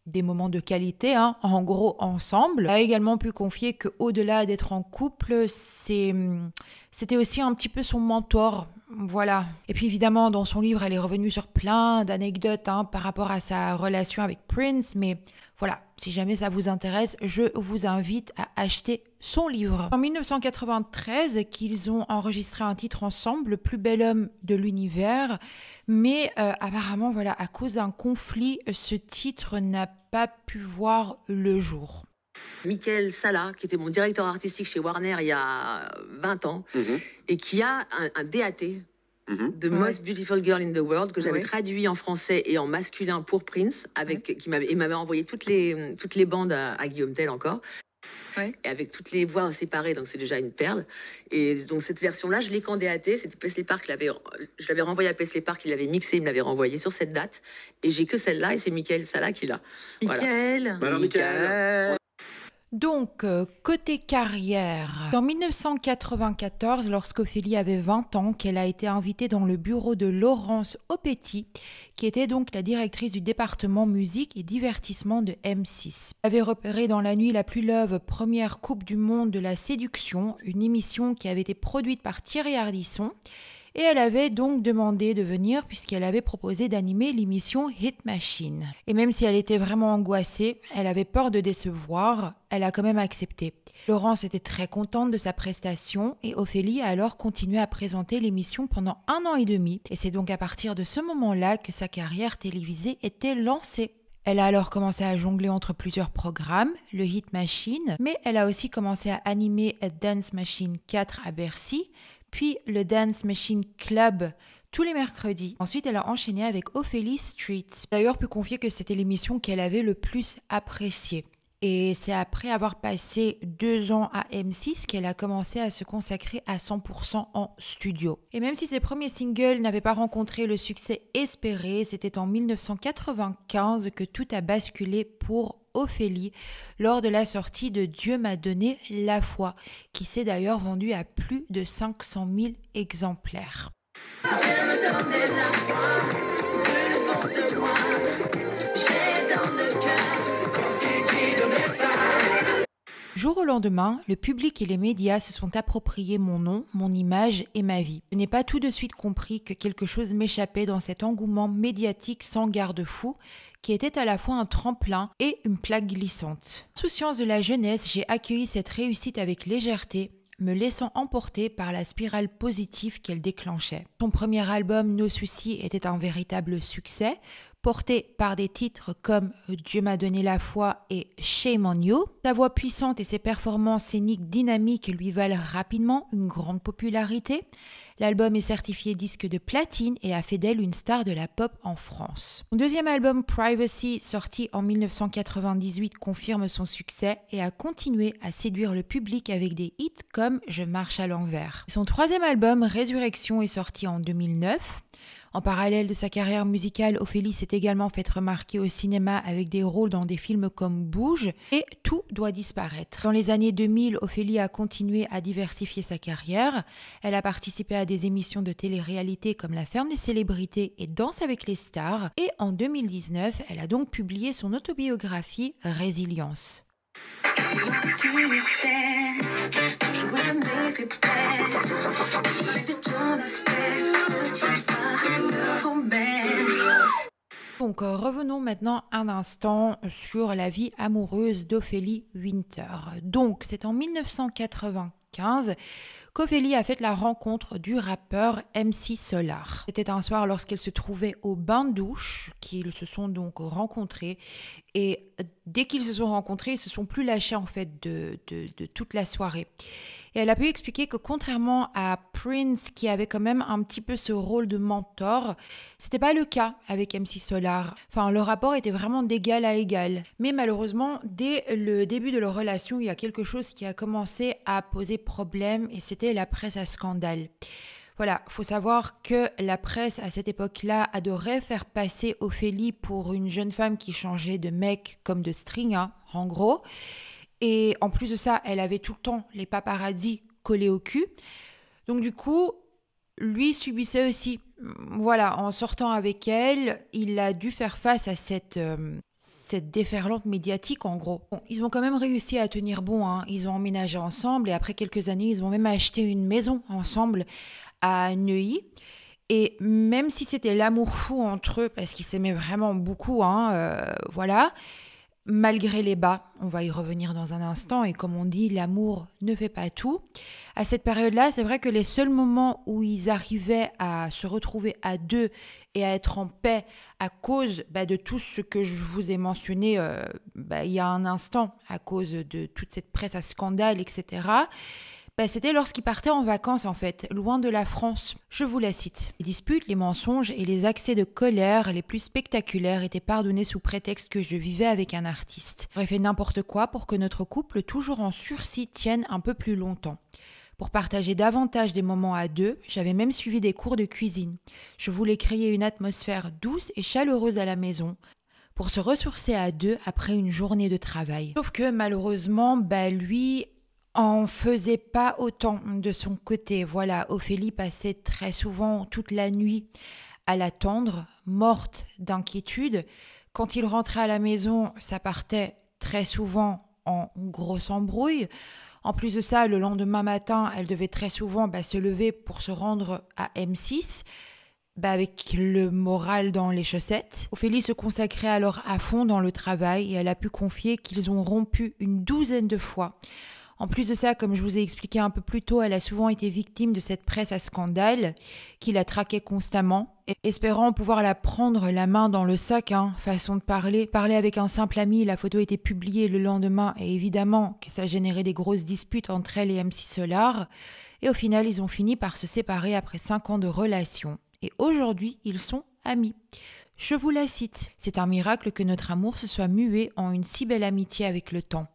des moments de qualité, en gros, ensemble. Il a également pu confier qu'au-delà d'être en couple, c'était aussi un petit peu son mentor. Voilà. Et puis évidemment, dans son livre, elle est revenue sur plein d'anecdotes par rapport à sa relation avec Prince. Mais voilà, si jamais ça vous intéresse, je vous invite à acheter son livre. En 1993, qu'ils ont enregistré un titre ensemble, Le plus bel homme de l'univers. Mais apparemment, voilà, à cause d'un conflit, ce titre n'a pas pu voir le jour. Michael Sala, qui était mon directeur artistique chez Warner il y a 20 ans, et qui a un DAT de Most Beautiful Girl in the World, que j'avais traduit en français et en masculin pour Prince, il m'avait envoyé toutes les bandes à Guillaume Tell encore, et avec toutes les voix séparées, donc c'est déjà une perle. Et donc cette version-là, je l'ai qu'en DAT, c'était Paisley Park, je l'avais renvoyé à Paisley Park, il l'avait mixé, il me l'avait renvoyé sur cette date, et j'ai que celle-là, et c'est Michael Sala qui l'a. Michael. Voilà. Alors, Michael. Donc, côté carrière, en 1994, lorsqu'Ophélie avait 20 ans, qu'elle a été invitée dans le bureau de Laurence Opetti, qui était donc la directrice du département musique et divertissement de M6. Elle avait repéré dans La Nuit la plus love, première Coupe du monde de la séduction, une émission qui avait été produite par Thierry Ardisson. Et elle avait donc demandé de venir puisqu'elle avait proposé d'animer l'émission Hit Machine. Et même si elle était vraiment angoissée, elle avait peur de décevoir, elle a quand même accepté. Laurence était très contente de sa prestation et Ophélie a alors continué à présenter l'émission pendant 1 an et demi. Et c'est donc à partir de ce moment-là que sa carrière télévisée était lancée. Elle a alors commencé à jongler entre plusieurs programmes, le Hit Machine, mais elle a aussi commencé à animer A Dance Machine 4 à Bercy, puis le Dance Machine Club tous les mercredis. Ensuite, elle a enchaîné avec Ophélie Street. D'ailleurs, peut confier que c'était l'émission qu'elle avait le plus appréciée. Et c'est après avoir passé 2 ans à M6 qu'elle a commencé à se consacrer à 100% en studio. Et même si ses premiers singles n'avaient pas rencontré le succès espéré, c'était en 1995 que tout a basculé pour Ophélie lors de la sortie de Dieu m'a donné la foi, qui s'est d'ailleurs vendu à plus de 500 000 exemplaires. Dieu m'a donné la foi, devant de moi, j'ai dans le cœur ce qui de mes pas. Jour au lendemain, le public et les médias se sont appropriés mon nom, mon image et ma vie. Je n'ai pas tout de suite compris que quelque chose m'échappait dans cet engouement médiatique sans garde-fou, qui était à la fois un tremplin et une plaque glissante. Insouciance de la jeunesse, j'ai accueilli cette réussite avec légèreté, me laissant emporter par la spirale positive qu'elle déclenchait. Son premier album, Nos soucis, était un véritable succès, porté par des titres comme Dieu m'a donné la foi et Shame on You. Sa voix puissante et ses performances scéniques dynamiques lui valent rapidement une grande popularité. L'album est certifié disque de platine et a fait d'elle une star de la pop en France. Son deuxième album, Privacy, sorti en 1998, confirme son succès et a continué à séduire le public avec des hits comme Je marche à l'envers. Son troisième album, Résurrection, est sorti en 2009. En parallèle de sa carrière musicale, Ophélie s'est également fait remarquer au cinéma avec des rôles dans des films comme Bouge et Tout doit disparaître. Dans les années 2000, Ophélie a continué à diversifier sa carrière. Elle a participé à des émissions de télé-réalité comme La ferme des célébrités et Danse avec les stars. Et en 2019, elle a donc publié son autobiographie Résilience. Donc revenons maintenant un instant sur la vie amoureuse d'Ophélie Winter. Donc c'est en 1995 qu'Ophélie a fait la rencontre du rappeur MC Solar. C'était un soir lorsqu'elle se trouvait au bain-douche qu'ils se sont donc rencontrés. Et dès qu'ils se sont rencontrés, ils se sont plus lâchés en fait de toute la soirée. Et elle a pu expliquer que contrairement à Prince, qui avait quand même un petit peu ce rôle de mentor, c'était pas le cas avec MC Solar. Enfin, le rapport était vraiment d'égal à égal. Mais malheureusement, dès le début de leur relation, il y a quelque chose qui a commencé à poser problème et c'était la presse à scandale. Voilà, faut savoir que la presse à cette époque-là adorait faire passer Ophélie pour une jeune femme qui changeait de mec comme de string, hein, en gros. Et en plus de ça, elle avait tout le temps les paparazzis collés au cul. Donc du coup, lui subissait aussi. Voilà, en sortant avec elle, il a dû faire face à cette déferlante médiatique en gros. Bon, ils ont quand même réussi à tenir bon, hein. Ils ont emménagé ensemble et après quelques années, ils ont même acheté une maison ensemble à Neuilly. Et même si c'était l'amour fou entre eux, parce qu'ils s'aimaient vraiment beaucoup, hein, voilà, malgré les bas, on va y revenir dans un instant, et comme on dit, l'amour ne fait pas tout. À cette période-là, c'est vrai que les seuls moments où ils arrivaient à se retrouver à deux et à être en paix à cause de tout ce que je vous ai mentionné il y a un instant, à cause de toute cette presse à scandale, etc., c'était lorsqu'ils partaient en vacances en fait, loin de la France. Je vous la cite. Les disputes, les mensonges et les accès de colère les plus spectaculaires étaient pardonnés sous prétexte que je vivais avec un artiste. J'aurais fait n'importe quoi pour que notre couple, toujours en sursis, tienne un peu plus longtemps. Pour partager davantage des moments à deux, j'avais même suivi des cours de cuisine. Je voulais créer une atmosphère douce et chaleureuse à la maison. pour se ressourcer à deux après une journée de travail. Sauf que malheureusement, lui en faisait pas autant de son côté. Voilà, Ophélie passait très souvent toute la nuit à l'attendre, morte d'inquiétude. Quand il rentrait à la maison, ça partait très souvent en grosse embrouille. En plus de ça, le lendemain matin, elle devait très souvent se lever pour se rendre à M6, avec le moral dans les chaussettes. Ophélie se consacrait alors à fond dans le travail et elle a pu confier qu'ils ont rompu une 12aine de fois. En plus de ça, comme je vous ai expliqué un peu plus tôt, elle a souvent été victime de cette presse à scandale qui la traquait constamment. Et espérant pouvoir la prendre la main dans le sac, façon de parler avec un simple ami, la photo était publiée le lendemain et évidemment que ça générait des grosses disputes entre elle et MC Solar. Et au final, ils ont fini par se séparer après 5 ans de relation. Et aujourd'hui, ils sont amis. Je vous la cite. « C'est un miracle que notre amour se soit mué en une si belle amitié avec le temps.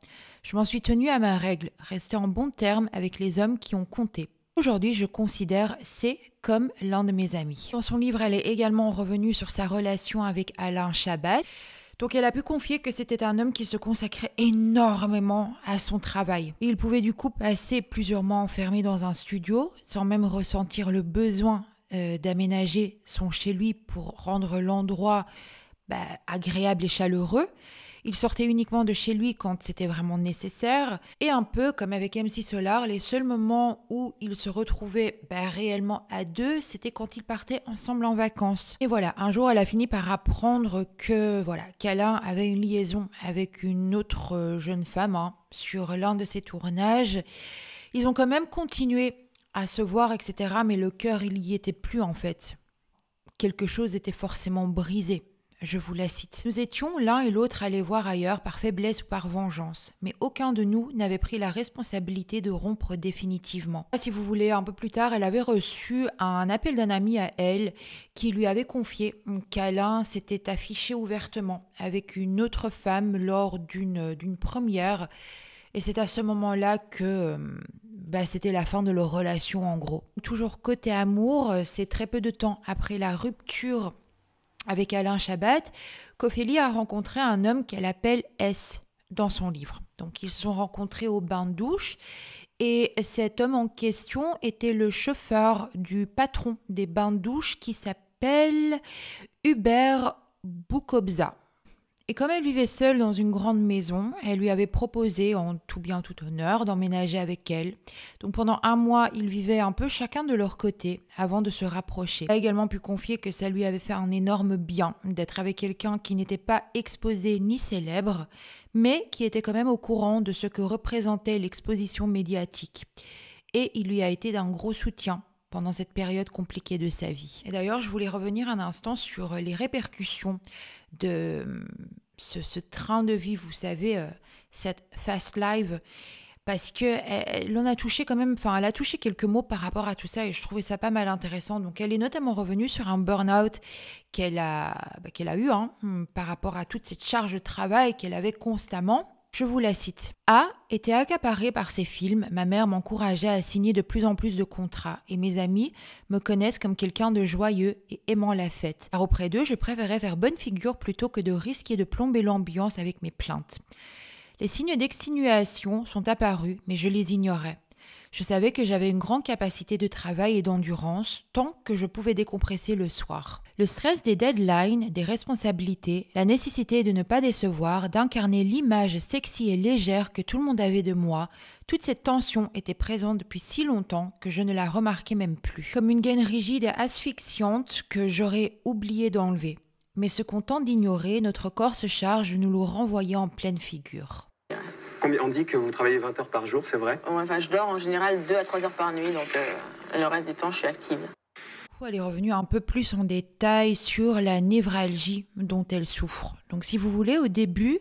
Je m'en suis tenue à ma règle, rester en bons termes avec les hommes qui ont compté. Aujourd'hui, je considère C comme l'un de mes amis. » Dans son livre, elle est également revenue sur sa relation avec Alain Chabat. Donc elle a pu confier que c'était un homme qui se consacrait énormément à son travail. Et il pouvait du coup passer plusieurs mois enfermé dans un studio sans même ressentir le besoin d'aménager son chez-lui pour rendre l'endroit agréable et chaleureux. Il sortait uniquement de chez lui quand c'était vraiment nécessaire. Et un peu comme avec MC Solar, les seuls moments où ils se retrouvaient réellement à deux, c'était quand ils partaient ensemble en vacances. Et voilà, un jour, elle a fini par apprendre qu'Alain avait une liaison avec une autre jeune femme sur l'un de ses tournages. Ils ont quand même continué à se voir, etc. Mais le cœur, il y était plus en fait. Quelque chose était forcément brisé. Je vous la cite. « Nous étions l'un et l'autre allés voir ailleurs par faiblesse ou par vengeance, mais aucun de nous n'avait pris la responsabilité de rompre définitivement. » Si vous voulez, un peu plus tard, elle avait reçu un appel d'un ami à elle qui lui avait confié qu'Alain s'était affiché ouvertement avec une autre femme lors d'une première. Et c'est à ce moment-là que c'était la fin de leur relation en gros. Toujours côté amour, c'est très peu de temps après la rupture avec Alain Chabat qu'Ophélie a rencontré un homme qu'elle appelle S dans son livre. Donc ils se sont rencontrés au bain-douche et cet homme en question était le chauffeur du patron des bains-douches qui s'appelle Hubert Boukobza. Et comme elle vivait seule dans une grande maison, elle lui avait proposé, en tout bien tout honneur, d'emménager avec elle. Donc pendant 1 mois, ils vivaient un peu chacun de leur côté avant de se rapprocher. Elle a également pu confier que ça lui avait fait un énorme bien d'être avec quelqu'un qui n'était pas exposé ni célèbre, mais qui était quand même au courant de ce que représentait l'exposition médiatique. Et il lui a été d'un gros soutien pendant cette période compliquée de sa vie. Et d'ailleurs, je voulais revenir un instant sur les répercussions de ce train de vie, vous savez, cette fast life, parce qu'elle en a touché quand même, elle a touché quelques mots par rapport à tout ça et je trouvais ça pas mal intéressant. Donc elle est notamment revenue sur un burn-out qu'elle a eu par rapport à toute cette charge de travail qu'elle avait constamment. Je vous la cite. « A était accaparée par ses films, ma mère m'encourageait à signer de plus en plus de contrats et mes amis me connaissent comme quelqu'un de joyeux et aimant la fête. Car auprès d'eux, je préférais faire bonne figure plutôt que de risquer de plomber l'ambiance avec mes plaintes. Les signes d'exténuation sont apparus, mais je les ignorais. Je savais que j'avais une grande capacité de travail et d'endurance tant que je pouvais décompresser le soir. Le stress des deadlines, des responsabilités, la nécessité de ne pas décevoir, d'incarner l'image sexy et légère que tout le monde avait de moi, toute cette tension était présente depuis si longtemps que je ne la remarquais même plus. Comme une gaine rigide et asphyxiante que j'aurais oublié d'enlever. Mais ce qu'on tente d'ignorer, notre corps se charge de nous le renvoyer en pleine figure. » On dit que vous travaillez 20 heures par jour, c'est vrai? Je dors en général 2 à 3 heures par nuit, donc le reste du temps, je suis active. Elle est revenue un peu plus en détail sur la névralgie dont elle souffre. Donc si vous voulez, au début,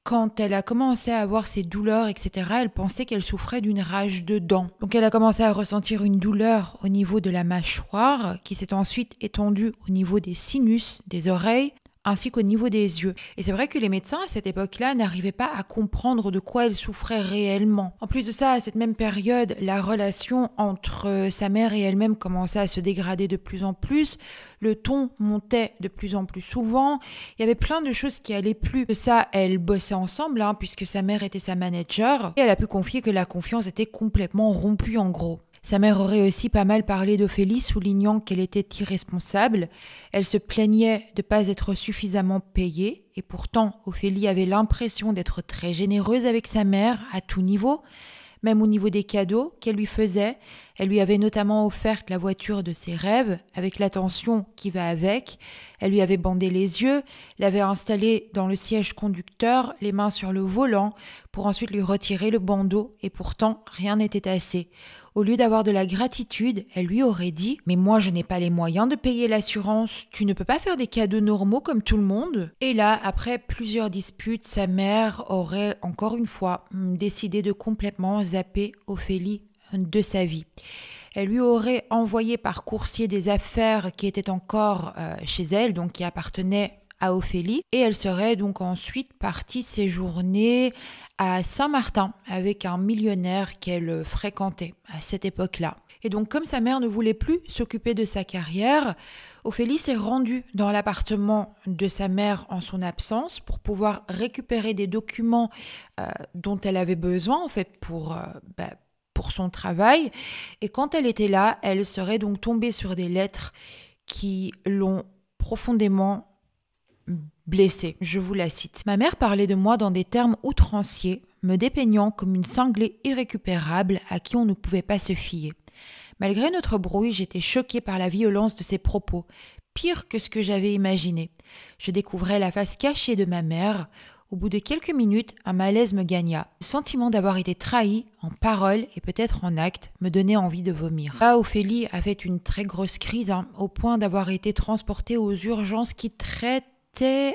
quand elle a commencé à avoir ses douleurs, etc., elle pensait qu'elle souffrait d'une rage de dents. Donc elle a commencé à ressentir une douleur au niveau de la mâchoire qui s'est ensuite étendue au niveau des sinus, des oreilles, ainsi qu'au niveau des yeux. Et c'est vrai que les médecins à cette époque-là n'arrivaient pas à comprendre de quoi elle souffrait réellement. En plus de ça, à cette même période, la relation entre sa mère et elle-même commençait à se dégrader de plus en plus. Le ton montait de plus en plus souvent. Il y avait plein de choses qui allaient plus. Ça, elle bossait ensemble, puisque sa mère était sa manager. Et elle a pu confier que la confiance était complètement rompue en gros. Sa mère aurait aussi pas mal parlé d'Ophélie, soulignant qu'elle était irresponsable. Elle se plaignait de ne pas être suffisamment payée. Et pourtant, Ophélie avait l'impression d'être très généreuse avec sa mère à tout niveau. Même au niveau des cadeaux qu'elle lui faisait. Elle lui avait notamment offert la voiture de ses rêves, avec l'attention qui va avec. Elle lui avait bandé les yeux, l'avait installée dans le siège conducteur, les mains sur le volant, pour ensuite lui retirer le bandeau. Et pourtant, rien n'était assez. Au lieu d'avoir de la gratitude, elle lui aurait dit « Mais moi, je n'ai pas les moyens de payer l'assurance. Tu ne peux pas faire des cadeaux normaux comme tout le monde ?» Et là, après plusieurs disputes, sa mère aurait encore une fois décidé de complètement zapper Ophélie de sa vie. Elle lui aurait envoyé par coursier des affaires qui étaient encore chez elle, donc qui appartenaient à Ophélie, et elle serait donc ensuite partie séjourner à Saint-Martin avec un millionnaire qu'elle fréquentait à cette époque-là. Et donc comme sa mère ne voulait plus s'occuper de sa carrière, Ophélie s'est rendue dans l'appartement de sa mère en son absence pour pouvoir récupérer des documents dont elle avait besoin en fait pour son travail. Et quand elle était là, elle serait donc tombée sur des lettres qui l'ont profondément blessée. Je vous la cite. « Ma mère parlait de moi dans des termes outranciers, me dépeignant comme une cinglée irrécupérable à qui on ne pouvait pas se fier. Malgré notre brouille, j'étais choquée par la violence de ses propos, pire que ce que j'avais imaginé. Je découvrais la face cachée de ma mère. Au bout de quelques minutes, un malaise me gagna. Le sentiment d'avoir été trahi en parole et peut-être en acte me donnait envie de vomir. » Là, Ophélie a fait une très grosse crise, au point d'avoir été transportée aux urgences qui traitaient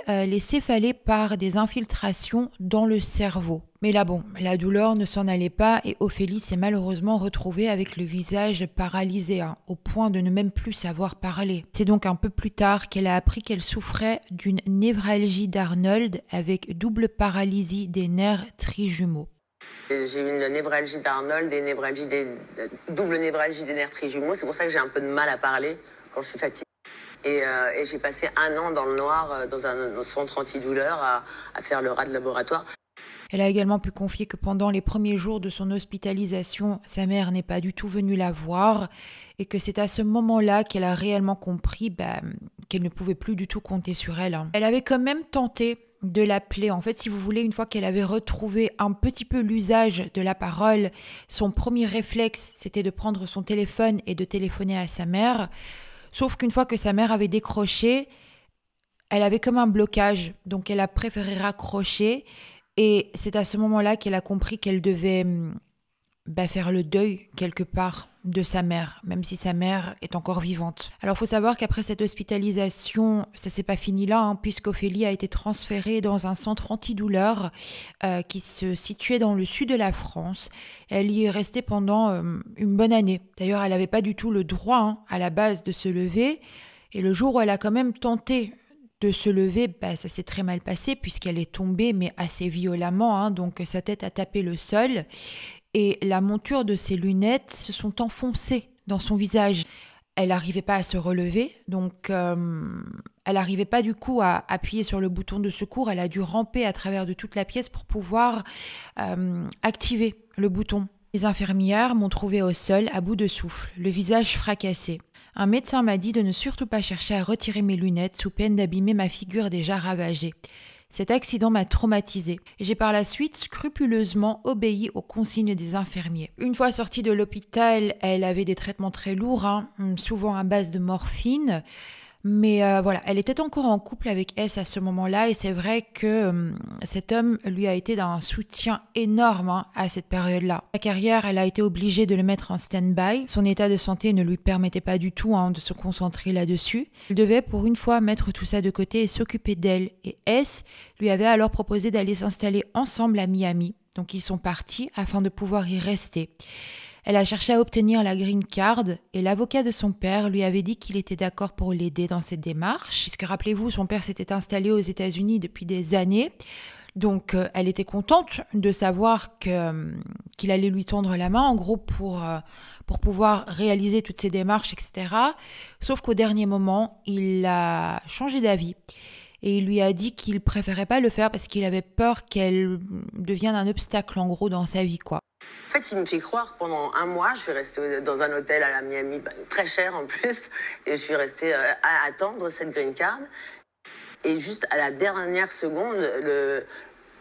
les céphalées par des infiltrations dans le cerveau. Mais là bon, la douleur ne s'en allait pas et Ophélie s'est malheureusement retrouvée avec le visage paralysé, au point de ne même plus savoir parler. C'est donc un peu plus tard qu'elle a appris qu'elle souffrait d'une névralgie d'Arnold avec double paralysie des nerfs trijumeaux. J'ai eu une névralgie d'Arnold et double névralgie des nerfs trijumeaux. C'est pour ça que j'ai un peu de mal à parler quand je suis fatiguée. Et j'ai passé 1 an dans le noir, dans un centre antidouleur, à faire le rat de laboratoire. Elle a également pu confier que pendant les premiers jours de son hospitalisation, sa mère n'est pas du tout venue la voir et que c'est à ce moment-là qu'elle a réellement compris qu'elle ne pouvait plus du tout compter sur elle. Elle avait quand même tenté de l'appeler. En fait, si vous voulez, une fois qu'elle avait retrouvé un petit peu l'usage de la parole, son premier réflexe, c'était de prendre son téléphone et de téléphoner à sa mère. Sauf qu'une fois que sa mère avait décroché, elle avait comme un blocage. Donc, elle a préféré raccrocher. Et c'est à ce moment-là qu'elle a compris qu'elle devait faire le deuil, quelque part, de sa mère, même si sa mère est encore vivante. Alors, il faut savoir qu'après cette hospitalisation, ça ne s'est pas fini là, puisqu'Ophélie a été transférée dans un centre antidouleur qui se situait dans le sud de la France. Elle y est restée pendant une bonne année. D'ailleurs, elle n'avait pas du tout le droit, à la base, de se lever. Et le jour où elle a quand même tenté de se lever, ça s'est très mal passé, puisqu'elle est tombée, mais assez violemment, donc sa tête a tapé le sol. Et la monture de ses lunettes se sont enfoncées dans son visage. Elle n'arrivait pas à se relever, donc elle n'arrivait pas du coup à appuyer sur le bouton de secours. Elle a dû ramper à travers de toute la pièce pour pouvoir activer le bouton. Les infirmières m'ont trouvée au sol, à bout de souffle, le visage fracassé. Un médecin m'a dit de ne surtout pas chercher à retirer mes lunettes sous peine d'abîmer ma figure déjà ravagée. Cet accident m'a traumatisée et j'ai par la suite scrupuleusement obéi aux consignes des infirmiers. Une fois sortie de l'hôpital, elle avait des traitements très lourds, souvent à base de morphine. Mais elle était encore en couple avec S à ce moment-là et c'est vrai que cet homme lui a été d'un soutien énorme à cette période-là. Sa carrière, elle a été obligée de le mettre en stand-by. Son état de santé ne lui permettait pas du tout de se concentrer là-dessus. Il devait pour une fois mettre tout ça de côté et s'occuper d'elle. Et S lui avait alors proposé d'aller s'installer ensemble à Miami. Donc ils sont partis afin de pouvoir y rester. Elle a cherché à obtenir la green card et l'avocat de son père lui avait dit qu'il était d'accord pour l'aider dans cette démarche. Puisque rappelez-vous, son père s'était installé aux États-Unis depuis des années. Donc, elle était contente de savoir qu'il allait lui tendre la main, en gros, pour pouvoir réaliser toutes ces démarches, etc. Sauf qu'au dernier moment, il a changé d'avis. Et il lui a dit qu'il préférait pas le faire parce qu'il avait peur qu'elle devienne un obstacle, en gros, dans sa vie, quoi. En fait, il me fait croire que pendant un mois, je suis restée dans un hôtel à la Miami, très cher en plus, et je suis restée à attendre cette green card. Et juste à la dernière seconde,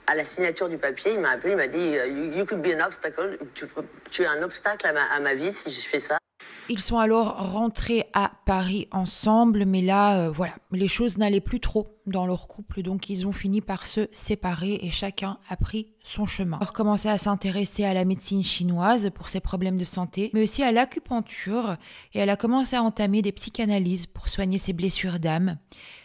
à la signature du papier, il m'a appelé, il m'a dit « You could be an obstacle », tu es un obstacle à ma vie si je fais ça. Ils sont alors rentrés à Paris ensemble, mais là, voilà, les choses n'allaient plus trop dans leur couple, donc ils ont fini par se séparer et chacun a pris son chemin. Elle a recommencé à s'intéresser à la médecine chinoise pour ses problèmes de santé, mais aussi à l'acupuncture, et elle a commencé à entamer des psychanalyses pour soigner ses blessures d'âme.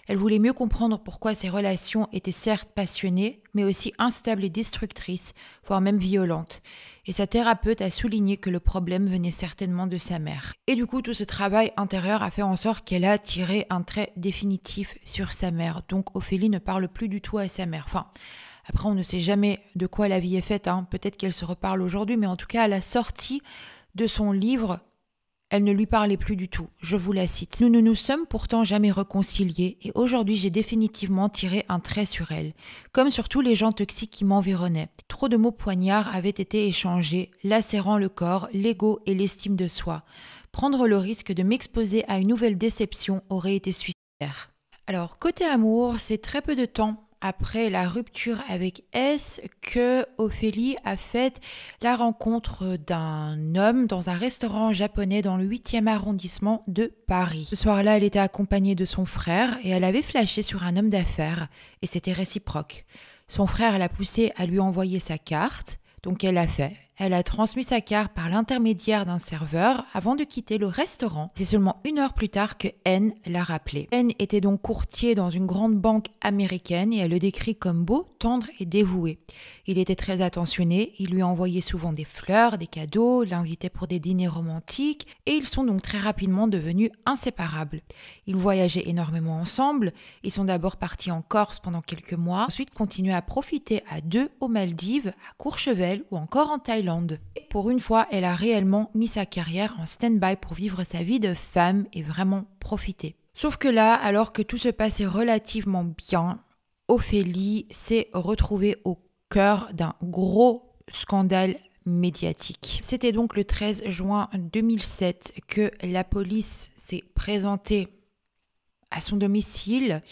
Elle voulait mieux comprendre pourquoi ses relations étaient certes passionnées, mais aussi instables et destructrices, voire même violentes. Et sa thérapeute a souligné que le problème venait certainement de sa mère. Et du coup, tout ce travail intérieur a fait en sorte qu'elle a tiré un trait définitif sur sa mère. Donc Ophélie ne parle plus du tout à sa mère. Enfin, après, on ne sait jamais de quoi la vie est faite, hein. Peut-être qu'elle se reparle aujourd'hui, mais en tout cas, à la sortie de son livre, elle ne lui parlait plus du tout, je vous la cite. « Nous ne nous sommes pourtant jamais réconciliés et aujourd'hui j'ai définitivement tiré un trait sur elle, comme sur tous les gens toxiques qui m'environnaient. Trop de mots poignards avaient été échangés, lacérant le corps, l'ego et l'estime de soi. Prendre le risque de m'exposer à une nouvelle déception aurait été suicidaire. » Alors, côté amour, c'est très peu de temps après la rupture avec S que Ophélie a fait la rencontre d'un homme dans un restaurant japonais dans le 8e arrondissement de Paris. Ce soir-là, elle était accompagnée de son frère et elle avait flashé sur un homme d'affaires et c'était réciproque. Son frère l'a poussée à lui envoyer sa carte, donc elle l'a fait. Elle a transmis sa carte par l'intermédiaire d'un serveur avant de quitter le restaurant. C'est seulement 1 heure plus tard que N l'a rappelé. N était donc courtier dans une grande banque américaine et elle le décrit comme beau, tendre et dévoué. Il était très attentionné, il lui envoyait souvent des fleurs, des cadeaux, l'invitait pour des dîners romantiques et ils sont donc très rapidement devenus inséparables. Ils voyageaient énormément ensemble, ils sont d'abord partis en Corse pendant quelques mois, ensuite continuaient à profiter à 2 aux Maldives, à Courchevel ou encore en Thaïlande. Et pour une fois, elle a réellement mis sa carrière en stand-by pour vivre sa vie de femme et vraiment profiter. Sauf que là, alors que tout se passait relativement bien, Ophélie s'est retrouvée au cœur d'un gros scandale médiatique. C'était donc le 13 juin 2007 que la police s'est présentée à son domicile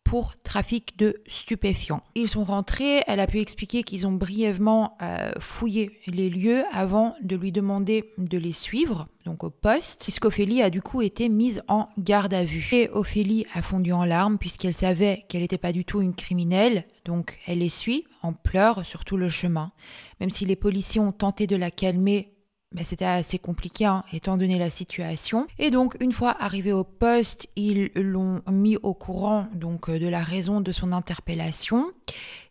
pour trafic de stupéfiants. Ils sont rentrés, elle a pu expliquer qu'ils ont brièvement fouillé les lieux avant de lui demander de les suivre, donc au poste, puisqu'Ophélie a du coup été mise en garde à vue. Et Ophélie a fondu en larmes puisqu'elle savait qu'elle n'était pas du tout une criminelle, donc elle les suit en pleurs sur tout le chemin. Même si les policiers ont tenté de la calmer, mais c'était assez compliqué étant donné la situation. Et donc, une fois arrivé au poste, ils l'ont mis au courant donc, de la raison de son interpellation.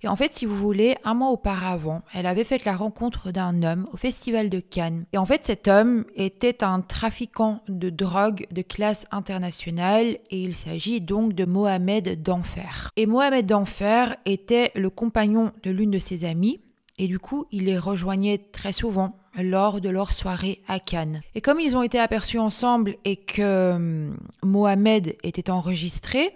Et en fait, si vous voulez, 1 mois auparavant, elle avait fait la rencontre d'un homme au Festival de Cannes. Et en fait, cet homme était un trafiquant de drogue de classe internationale et il s'agit donc de Mohamed d'Enfer. Et Mohamed d'Enfer était le compagnon de l'une de ses amies et du coup, il les rejoignait très souvent lors de leur soirée à Cannes. Et comme ils ont été aperçus ensemble et que Mohamed était enregistré,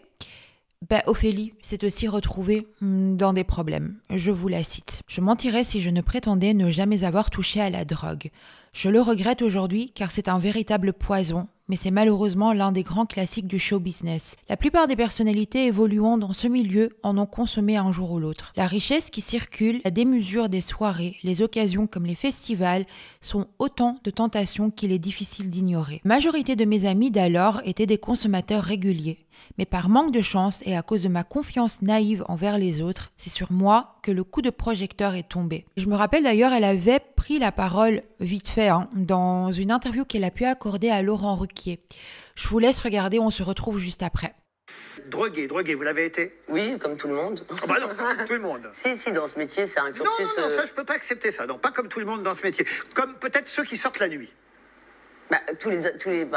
Ophélie s'est aussi retrouvée dans des problèmes. Je vous la cite. « Je mentirais si je ne prétendais ne jamais avoir touché à la drogue. Je le regrette aujourd'hui car c'est un véritable poison, mais c'est malheureusement l'un des grands classiques du show business. La plupart des personnalités évoluant dans ce milieu en ont consommé un jour ou l'autre. La richesse qui circule, la démesure des soirées, les occasions comme les festivals sont autant de tentations qu'il est difficile d'ignorer. La majorité de mes amis d'alors étaient des consommateurs réguliers. Mais par manque de chance et à cause de ma confiance naïve envers les autres, c'est sur moi que le coup de projecteur est tombé. » Je me rappelle d'ailleurs, elle avait pris la parole vite fait dans une interview qu'elle a pu accorder à Laurent Ruquier. Je vous laisse regarder, on se retrouve juste après. Drogué, vous l'avez été? Oui, comme tout le monde. Oh bah non, tout le monde. Si, dans ce métier, c'est un Non, cursus... non, ça, je peux pas accepter ça. Non, pas comme tout le monde dans ce métier. Comme peut-être ceux qui sortent la nuit. Bah,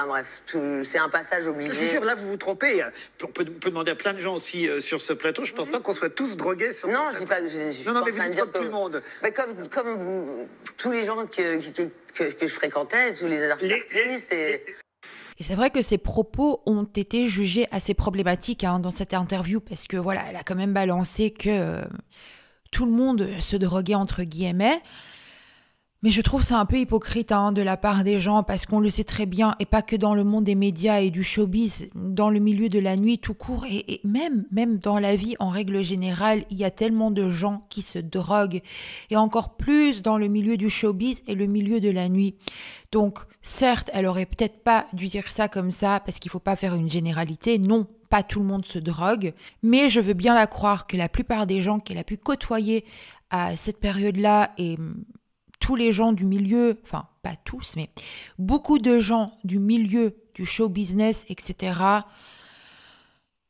bref, c'est un passage Je obligé. vous jure, là, vous vous trompez. On peut demander à plein de gens aussi sur ce plateau. Je pense pas qu'on soit tous drogués. Sur Non, ce je dis plateau. pas, je suis Non, non, pas mais en vous train de dites dire comme tout le monde. Mais comme tous les gens que je fréquentais, tous les artistes, Et c'est vrai que ses propos ont été jugés assez problématiques dans cette interview parce que voilà, elle a quand même balancé que tout le monde se droguait entre guillemets. Mais je trouve ça un peu hypocrite de la part des gens parce qu'on le sait très bien, et pas que dans le monde des médias et du showbiz, dans le milieu de la nuit tout court et même dans la vie en règle générale, il y a tellement de gens qui se droguent et encore plus dans le milieu du showbiz et le milieu de la nuit. Donc certes, elle aurait peut-être pas dû dire ça comme ça parce qu'il faut pas faire une généralité, non. Pas tout le monde se drogue, mais je veux bien la croire que la plupart des gens qu'elle a pu côtoyer à cette période-là et tous les gens du milieu, enfin pas tous, mais beaucoup de gens du milieu du show business, etc.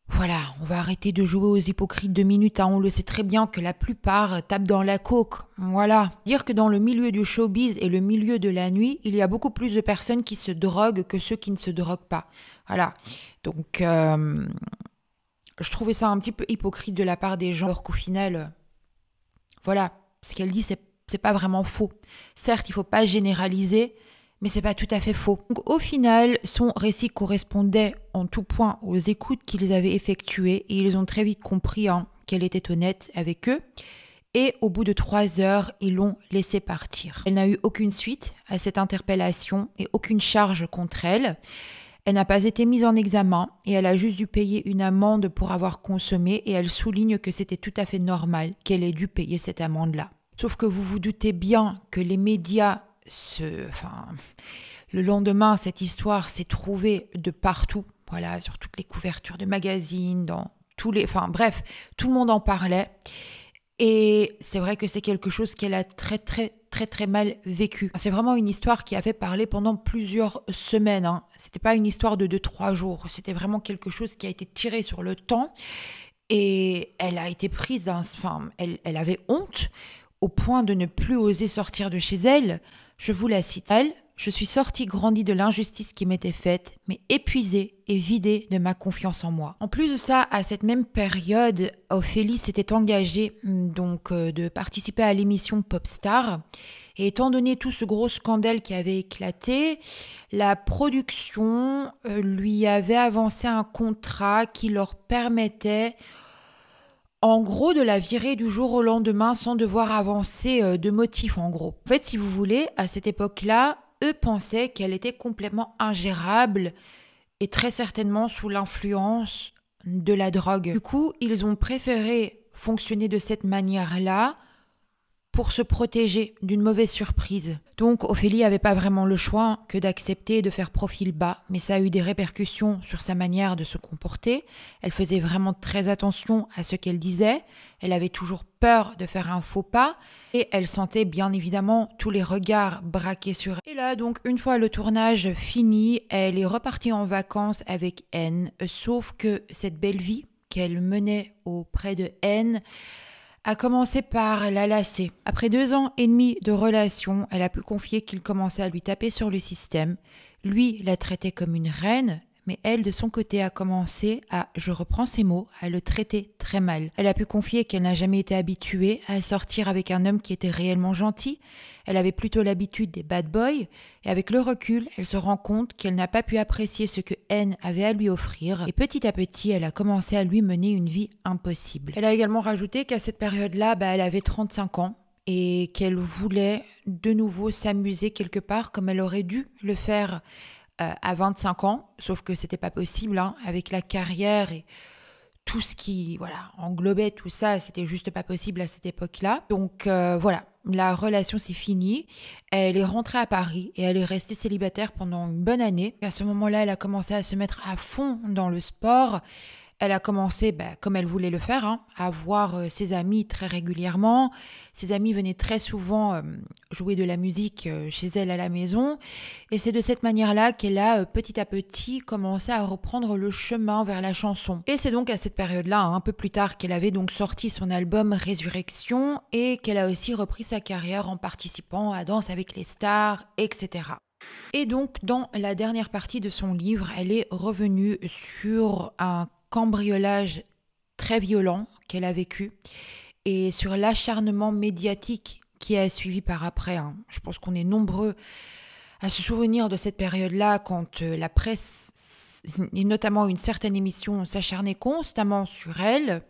Voilà, on va arrêter de jouer aux hypocrites 2 minutes. On le sait très bien que la plupart tapent dans la coke. Voilà. Dire que dans le milieu du showbiz et le milieu de la nuit, il y a beaucoup plus de personnes qui se droguent que ceux qui ne se droguent pas. Voilà. Donc, je trouvais ça un petit peu hypocrite de la part des gens, alors qu'au final, voilà, ce qu'elle dit, c'est pas vraiment faux. Certes, il faut pas généraliser, mais c'est pas tout à fait faux. Donc, au final, son récit correspondait en tout point aux écoutes qu'ils avaient effectuées et ils ont très vite compris qu'elle était honnête avec eux. Et au bout de 3 heures, ils l'ont laissée partir. Elle n'a eu aucune suite à cette interpellation et aucune charge contre elle. Elle n'a pas été mise en examen et elle a juste dû payer une amende pour avoir consommé et elle souligne que c'était tout à fait normal qu'elle ait dû payer cette amende-là. Sauf que vous vous doutez bien que les médias, le lendemain, cette histoire s'est trouvée de partout, voilà, sur toutes les couvertures de magazines, dans tous les, bref, tout le monde en parlait. Et c'est vrai que c'est quelque chose qu'elle a très mal vécu. C'est vraiment une histoire qui a fait parler pendant plusieurs semaines. C'était pas une histoire de 2-3 jours. C'était vraiment quelque chose qui a été tiré sur le temps. Et elle a été prise elle avait honte au point de ne plus oser sortir de chez elle. Je vous la cite. Elle, je suis sortie grandie de l'injustice qui m'était faite, mais épuisée et vidée de ma confiance en moi. En plus de ça, à cette même période, Ophélie s'était engagée de participer à l'émission Popstar. Et étant donné tout ce gros scandale qui avait éclaté, la production lui avait avancé un contrat qui leur permettait en gros de la virer du jour au lendemain sans devoir avancer de motif en gros. En fait, si vous voulez, à cette époque-là, eux pensaient qu'elle était complètement ingérable et très certainement sous l'influence de la drogue. Du coup, ils ont préféré fonctionner de cette manière-là pour se protéger d'une mauvaise surprise. Donc Ophélie n'avait pas vraiment le choix que d'accepter de faire profil bas, mais ça a eu des répercussions sur sa manière de se comporter. Elle faisait vraiment très attention à ce qu'elle disait, elle avait toujours peur de faire un faux pas, et elle sentait bien évidemment tous les regards braqués sur elle. Et là, donc, une fois le tournage fini, elle est repartie en vacances avec N, sauf que cette belle vie qu'elle menait auprès de N a commencé par la lasser. Après 2 ans et demi de relation, elle a pu confier qu'il commençait à lui taper sur le système. Lui la traitait comme une reine, mais elle, de son côté, a commencé à, je reprends ses mots, à le traiter très mal. Elle a pu confier qu'elle n'a jamais été habituée à sortir avec un homme qui était réellement gentil. Elle avait plutôt l'habitude des bad boys, et avec le recul, elle se rend compte qu'elle n'a pas pu apprécier ce que N avait à lui offrir, et petit à petit, elle a commencé à lui mener une vie impossible. Elle a également rajouté qu'à cette période-là, elle avait 35 ans, et qu'elle voulait de nouveau s'amuser quelque part, comme elle aurait dû le faire à 25 ans, sauf que c'était pas possible, avec la carrière et tout ce qui englobait tout ça, c'était juste pas possible à cette époque-là. Donc voilà, la relation s'est finie. Elle est rentrée à Paris et elle est restée célibataire pendant une bonne année. À ce moment-là, elle a commencé à se mettre à fond dans le sport. Elle a commencé, comme elle voulait le faire, à voir ses amis très régulièrement. Ses amis venaient très souvent jouer de la musique chez elle à la maison. Et c'est de cette manière-là qu'elle a petit à petit commencé à reprendre le chemin vers la chanson. Et c'est donc à cette période-là, un peu plus tard, qu'elle avait donc sorti son album Résurrection et qu'elle a aussi repris sa carrière en participant à Danse avec les stars, etc. Et donc, dans la dernière partie de son livre, elle est revenue sur un cambriolage très violent qu'elle a vécu et sur l'acharnement médiatique qui a suivi par après. Je pense qu'on est nombreux à se souvenir de cette période-là quand la presse, et notamment une certaine émission, s'acharnait constamment sur elle.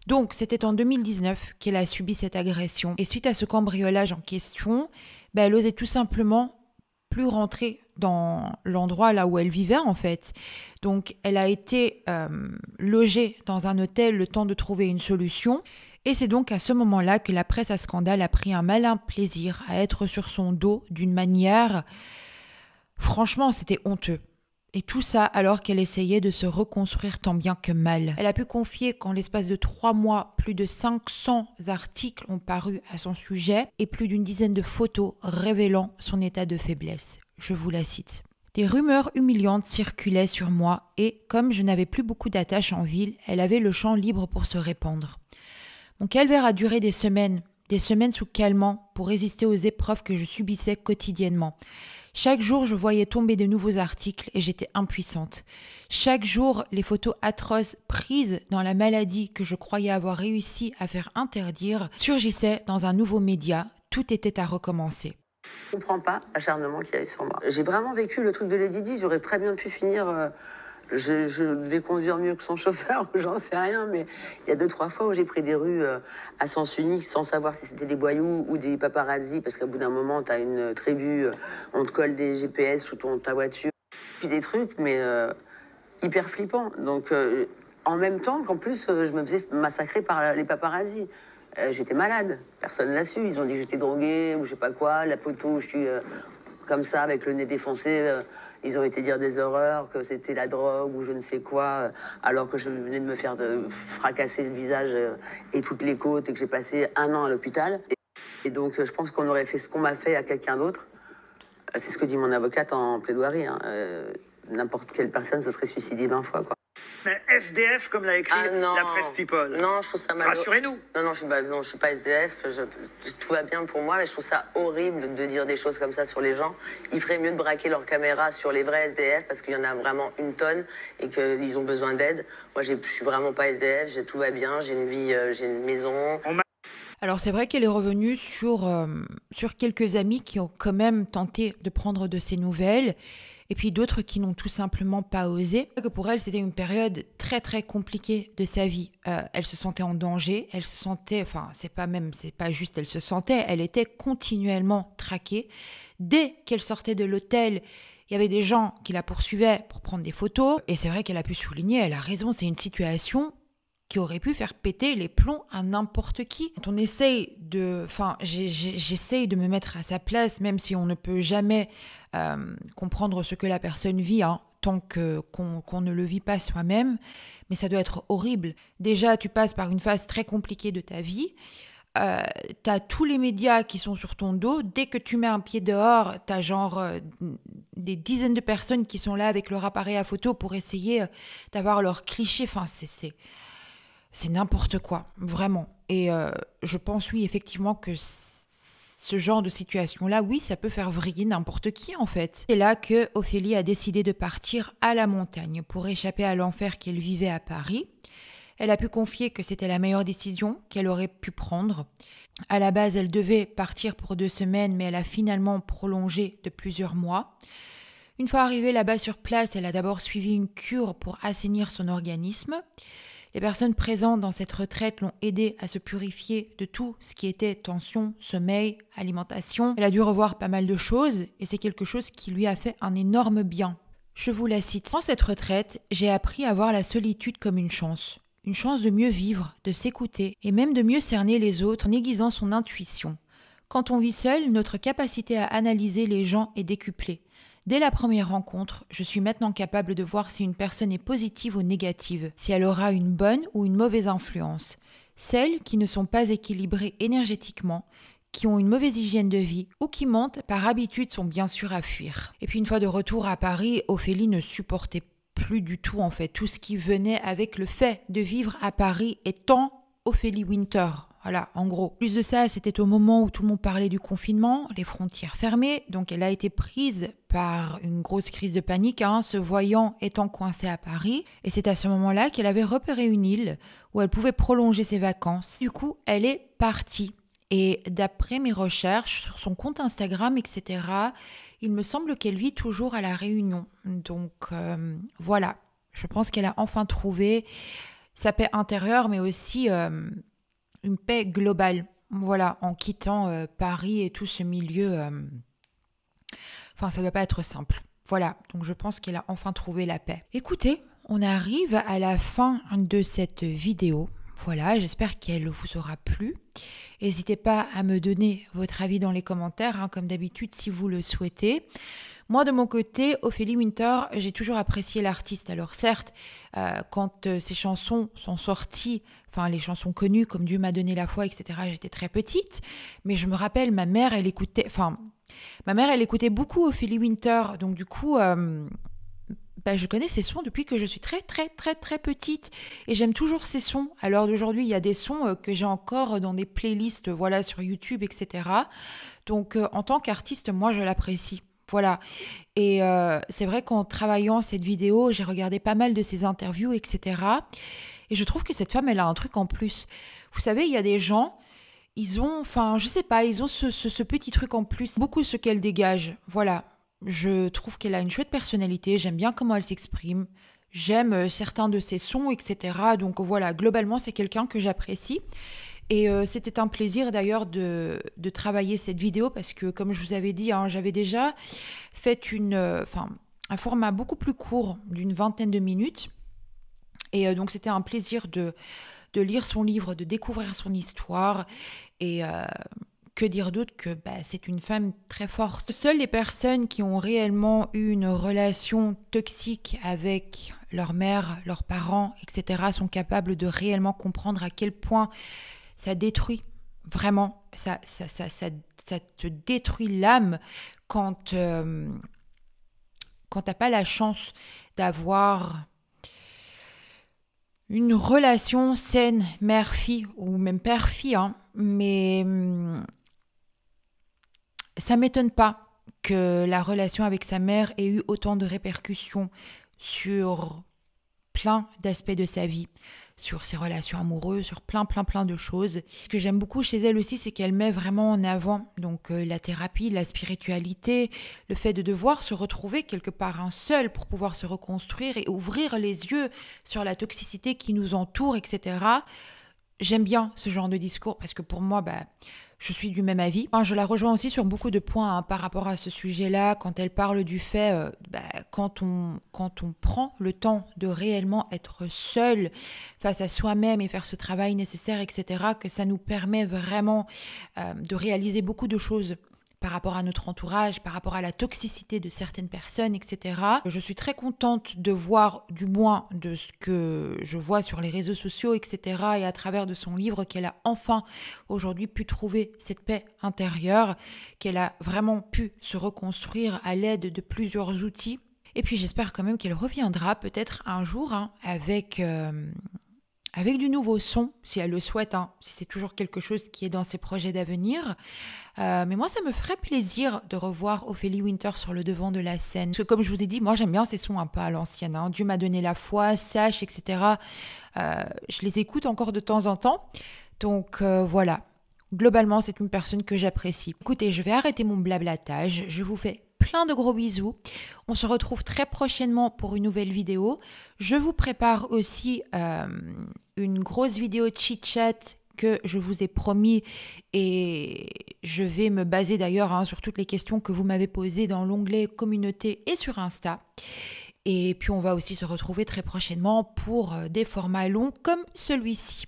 Donc, c'était en 2019 qu'elle a subi cette agression. Et suite à ce cambriolage en question, elle osait tout simplement plus rentrer dans l'endroit là où elle vivait en fait. Donc elle a été logée dans un hôtel le temps de trouver une solution et c'est donc à ce moment-là que la presse à scandale a pris un malin plaisir à être sur son dos d'une manière... Franchement, c'était honteux. Et tout ça alors qu'elle essayait de se reconstruire tant bien que mal. Elle a pu confier qu'en l'espace de 3 mois, plus de 500 articles ont paru à son sujet et plus d'une dizaine de photos révélant son état de faiblesse. Je vous la cite. Des rumeurs humiliantes circulaient sur moi et, comme je n'avais plus beaucoup d'attaches en ville, elle avait le champ libre pour se répandre. Mon calvaire a duré des semaines sous calmant pour résister aux épreuves que je subissais quotidiennement. Chaque jour, je voyais tomber de nouveaux articles et j'étais impuissante. Chaque jour, les photos atroces prises dans la maladie que je croyais avoir réussi à faire interdire surgissaient dans un nouveau média. Tout était à recommencer. Je ne comprends pas l'acharnement qu'il y a eu sur moi. J'ai vraiment vécu le truc de Lady Di. J'aurais très bien pu finir... Je devais conduire mieux que son chauffeur, j'en sais rien, mais il y a 2-3 fois où j'ai pris des rues à sens unique sans savoir si c'était des voyous ou des paparazzis, parce qu'au bout d'un moment, tu as une tribu, on te colle des GPS sous ta voiture, puis des trucs, mais hyper flippants. Donc, en même temps qu'en plus, je me faisais massacrer par les paparazzis. J'étais malade, personne l'a su, ils ont dit que j'étais droguée ou je sais pas quoi, la photo où je suis... comme ça, avec le nez défoncé, ils ont été dire des horreurs, que c'était la drogue ou je ne sais quoi, alors que je venais de me faire fracasser le visage et toutes les côtes et que j'ai passé 1 an à l'hôpital. Et donc, je pense qu'on aurait fait ce qu'on m'a fait à quelqu'un d'autre. C'est ce que dit mon avocate en plaidoirie. N'importe quelle personne se serait suicidée 20 fois, quoi. Mais SDF, comme l'a écrit la presse People. Non, je trouve ça malheureux. Rassurez-nous. Non, je suis pas SDF. Tout va bien pour moi, mais je trouve ça horrible de dire des choses comme ça sur les gens. Il ferait mieux de braquer leur caméra sur les vrais SDF parce qu'il y en a vraiment une tonne et qu'ils ont besoin d'aide. Moi, je suis vraiment pas SDF. Tout va bien. J'ai une vie, j'ai une maison. Alors c'est vrai qu'elle est revenue sur quelques amis qui ont quand même tenté de prendre de ses nouvelles. Et puis d'autres qui n'ont tout simplement pas osé. Pour elle, c'était une période très très compliquée de sa vie. Elle se sentait en danger, elle se sentait, c'est pas juste elle se sentait, elle était continuellement traquée. Dès qu'elle sortait de l'hôtel, il y avait des gens qui la poursuivaient pour prendre des photos. Et c'est vrai qu'elle a pu souligner, elle a raison, c'est une situation qui aurait pu faire péter les plombs à n'importe qui. Quand on essaye j'essaye de me mettre à sa place, même si on ne peut jamais comprendre ce que la personne vit, tant qu'on ne le vit pas soi-même, mais ça doit être horrible. Déjà, tu passes par une phase très compliquée de ta vie, t'as tous les médias qui sont sur ton dos, dès que tu mets un pied dehors, t'as des dizaines de personnes qui sont là avec leur appareil à photo pour essayer d'avoir leurs clichés, c'est n'importe quoi, vraiment. Et je pense, oui, effectivement, que ce genre de situation-là, oui, ça peut faire vriller n'importe qui, en fait. C'est là que Ophélie a décidé de partir à la montagne pour échapper à l'enfer qu'elle vivait à Paris. Elle a pu confier que c'était la meilleure décision qu'elle aurait pu prendre. À la base, elle devait partir pour 2 semaines, mais elle a finalement prolongé de plusieurs mois. Une fois arrivée là-bas sur place, elle a d'abord suivi une cure pour assainir son organisme. Les personnes présentes dans cette retraite l'ont aidée à se purifier de tout ce qui était tension, sommeil, alimentation. Elle a dû revoir pas mal de choses et c'est quelque chose qui lui a fait un énorme bien. Je vous la cite. Dans cette retraite, j'ai appris à voir la solitude comme une chance de mieux vivre, de s'écouter et même de mieux cerner les autres en aiguisant son intuition. Quand on vit seul, notre capacité à analyser les gens est décuplée. Dès la première rencontre, je suis maintenant capable de voir si une personne est positive ou négative, si elle aura une bonne ou une mauvaise influence. Celles qui ne sont pas équilibrées énergétiquement, qui ont une mauvaise hygiène de vie ou qui mentent par habitude sont bien sûr à fuir. Et puis une fois de retour à Paris, Ophélie ne supportait plus du tout en fait tout ce qui venait avec le fait de vivre à Paris étant Ophélie Winter. Voilà, en gros. Plus de ça, c'était au moment où tout le monde parlait du confinement, les frontières fermées, donc elle a été prise par une grosse crise de panique, se voyant étant coincée à Paris. Et c'est à ce moment-là qu'elle avait repéré une île où elle pouvait prolonger ses vacances. Du coup, elle est partie. Et d'après mes recherches sur son compte Instagram, etc., il me semble qu'elle vit toujours à La Réunion. Donc voilà, je pense qu'elle a enfin trouvé sa paix intérieure, mais aussi une paix globale. Voilà, en quittant Paris et tout ce milieu. Enfin, ça ne va pas être simple. Voilà, donc je pense qu'elle a enfin trouvé la paix. Écoutez, on arrive à la fin de cette vidéo. Voilà, j'espère qu'elle vous aura plu. N'hésitez pas à me donner votre avis dans les commentaires, comme d'habitude, si vous le souhaitez. Moi, de mon côté, Ophélie Winter, j'ai toujours apprécié l'artiste. Alors certes, quand ses chansons sont sorties, enfin les chansons connues comme Dieu m'a donné la foi, etc., j'étais très petite. Mais je me rappelle, ma mère, elle écoutait beaucoup Ophélie Winter. Donc du coup, je connais ses sons depuis que je suis très petite et j'aime toujours ses sons. À l'heure d'aujourd'hui, il y a des sons que j'ai encore dans des playlists sur YouTube, etc. Donc en tant qu'artiste, moi je l'apprécie. Voilà. Et c'est vrai qu'en travaillant cette vidéo, j'ai regardé pas mal de ses interviews, etc. Et je trouve que cette femme, elle a un truc en plus. Vous savez, il y a des gens, ils ont ce petit truc en plus. Beaucoup ce qu'elle dégage. Voilà. Je trouve qu'elle a une chouette personnalité, j'aime bien comment elle s'exprime, j'aime certains de ses sons, etc. Donc voilà, globalement, c'est quelqu'un que j'apprécie. Et c'était un plaisir d'ailleurs de travailler cette vidéo parce que, comme je vous avais dit, j'avais déjà fait un format beaucoup plus court d'une 20aine de minutes. Et donc c'était un plaisir de lire son livre, de découvrir son histoire et... que dire d'autre que c'est une femme très forte. Seules les personnes qui ont réellement eu une relation toxique avec leur mère, leurs parents, etc. sont capables de réellement comprendre à quel point ça détruit. Vraiment, ça te détruit l'âme quand t'as pas la chance d'avoir une relation saine, mère-fille ou même père-fille, mais ça m'étonne pas que la relation avec sa mère ait eu autant de répercussions sur plein d'aspects de sa vie, sur ses relations amoureuses, sur plein de choses. Ce que j'aime beaucoup chez elle aussi, c'est qu'elle met vraiment en avant donc la thérapie, la spiritualité, le fait de devoir se retrouver quelque part seul pour pouvoir se reconstruire et ouvrir les yeux sur la toxicité qui nous entoure, etc. J'aime bien ce genre de discours parce que pour moi, je suis du même avis. Je la rejoins aussi sur beaucoup de points par rapport à ce sujet-là, quand elle parle du fait, quand on prend le temps de réellement être seul face à soi-même et faire ce travail nécessaire, etc., que ça nous permet vraiment de réaliser beaucoup de choses par rapport à notre entourage, par rapport à la toxicité de certaines personnes, etc. Je suis très contente de voir, du moins de ce que je vois sur les réseaux sociaux, etc. et à travers de son livre, qu'elle a enfin aujourd'hui pu trouver cette paix intérieure, qu'elle a vraiment pu se reconstruire à l'aide de plusieurs outils. Et puis j'espère quand même qu'elle reviendra peut-être un jour avec du nouveau son, si elle le souhaite, si c'est toujours quelque chose qui est dans ses projets d'avenir. Mais moi, ça me ferait plaisir de revoir Ophélie Winter sur le devant de la scène. Parce que comme je vous ai dit, moi, j'aime bien ces sons un peu à l'ancienne. Dieu m'a donné la foi, Sache, etc. Je les écoute encore de temps en temps. Donc voilà, globalement, c'est une personne que j'apprécie. Écoutez, je vais arrêter mon blablatage. Je vous fais plein de gros bisous. On se retrouve très prochainement pour une nouvelle vidéo. Je vous prépare aussi une grosse vidéo chit-chat que je vous ai promis et je vais me baser d'ailleurs sur toutes les questions que vous m'avez posées dans l'onglet communauté et sur Insta. Et puis on va aussi se retrouver très prochainement pour des formats longs comme celui-ci.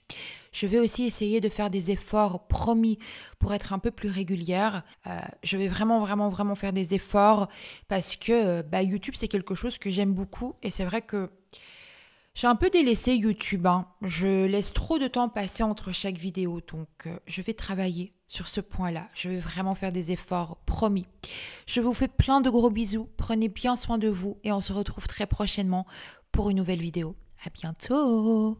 Je vais aussi essayer de faire des efforts, promis, pour être un peu plus régulière. Je vais vraiment faire des efforts parce que YouTube, c'est quelque chose que j'aime beaucoup. Et c'est vrai que j'ai un peu délaissé YouTube, hein. Je laisse trop de temps passer entre chaque vidéo, donc je vais travailler sur ce point-là. Je vais vraiment faire des efforts, promis. Je vous fais plein de gros bisous, prenez bien soin de vous et on se retrouve très prochainement pour une nouvelle vidéo. À bientôt!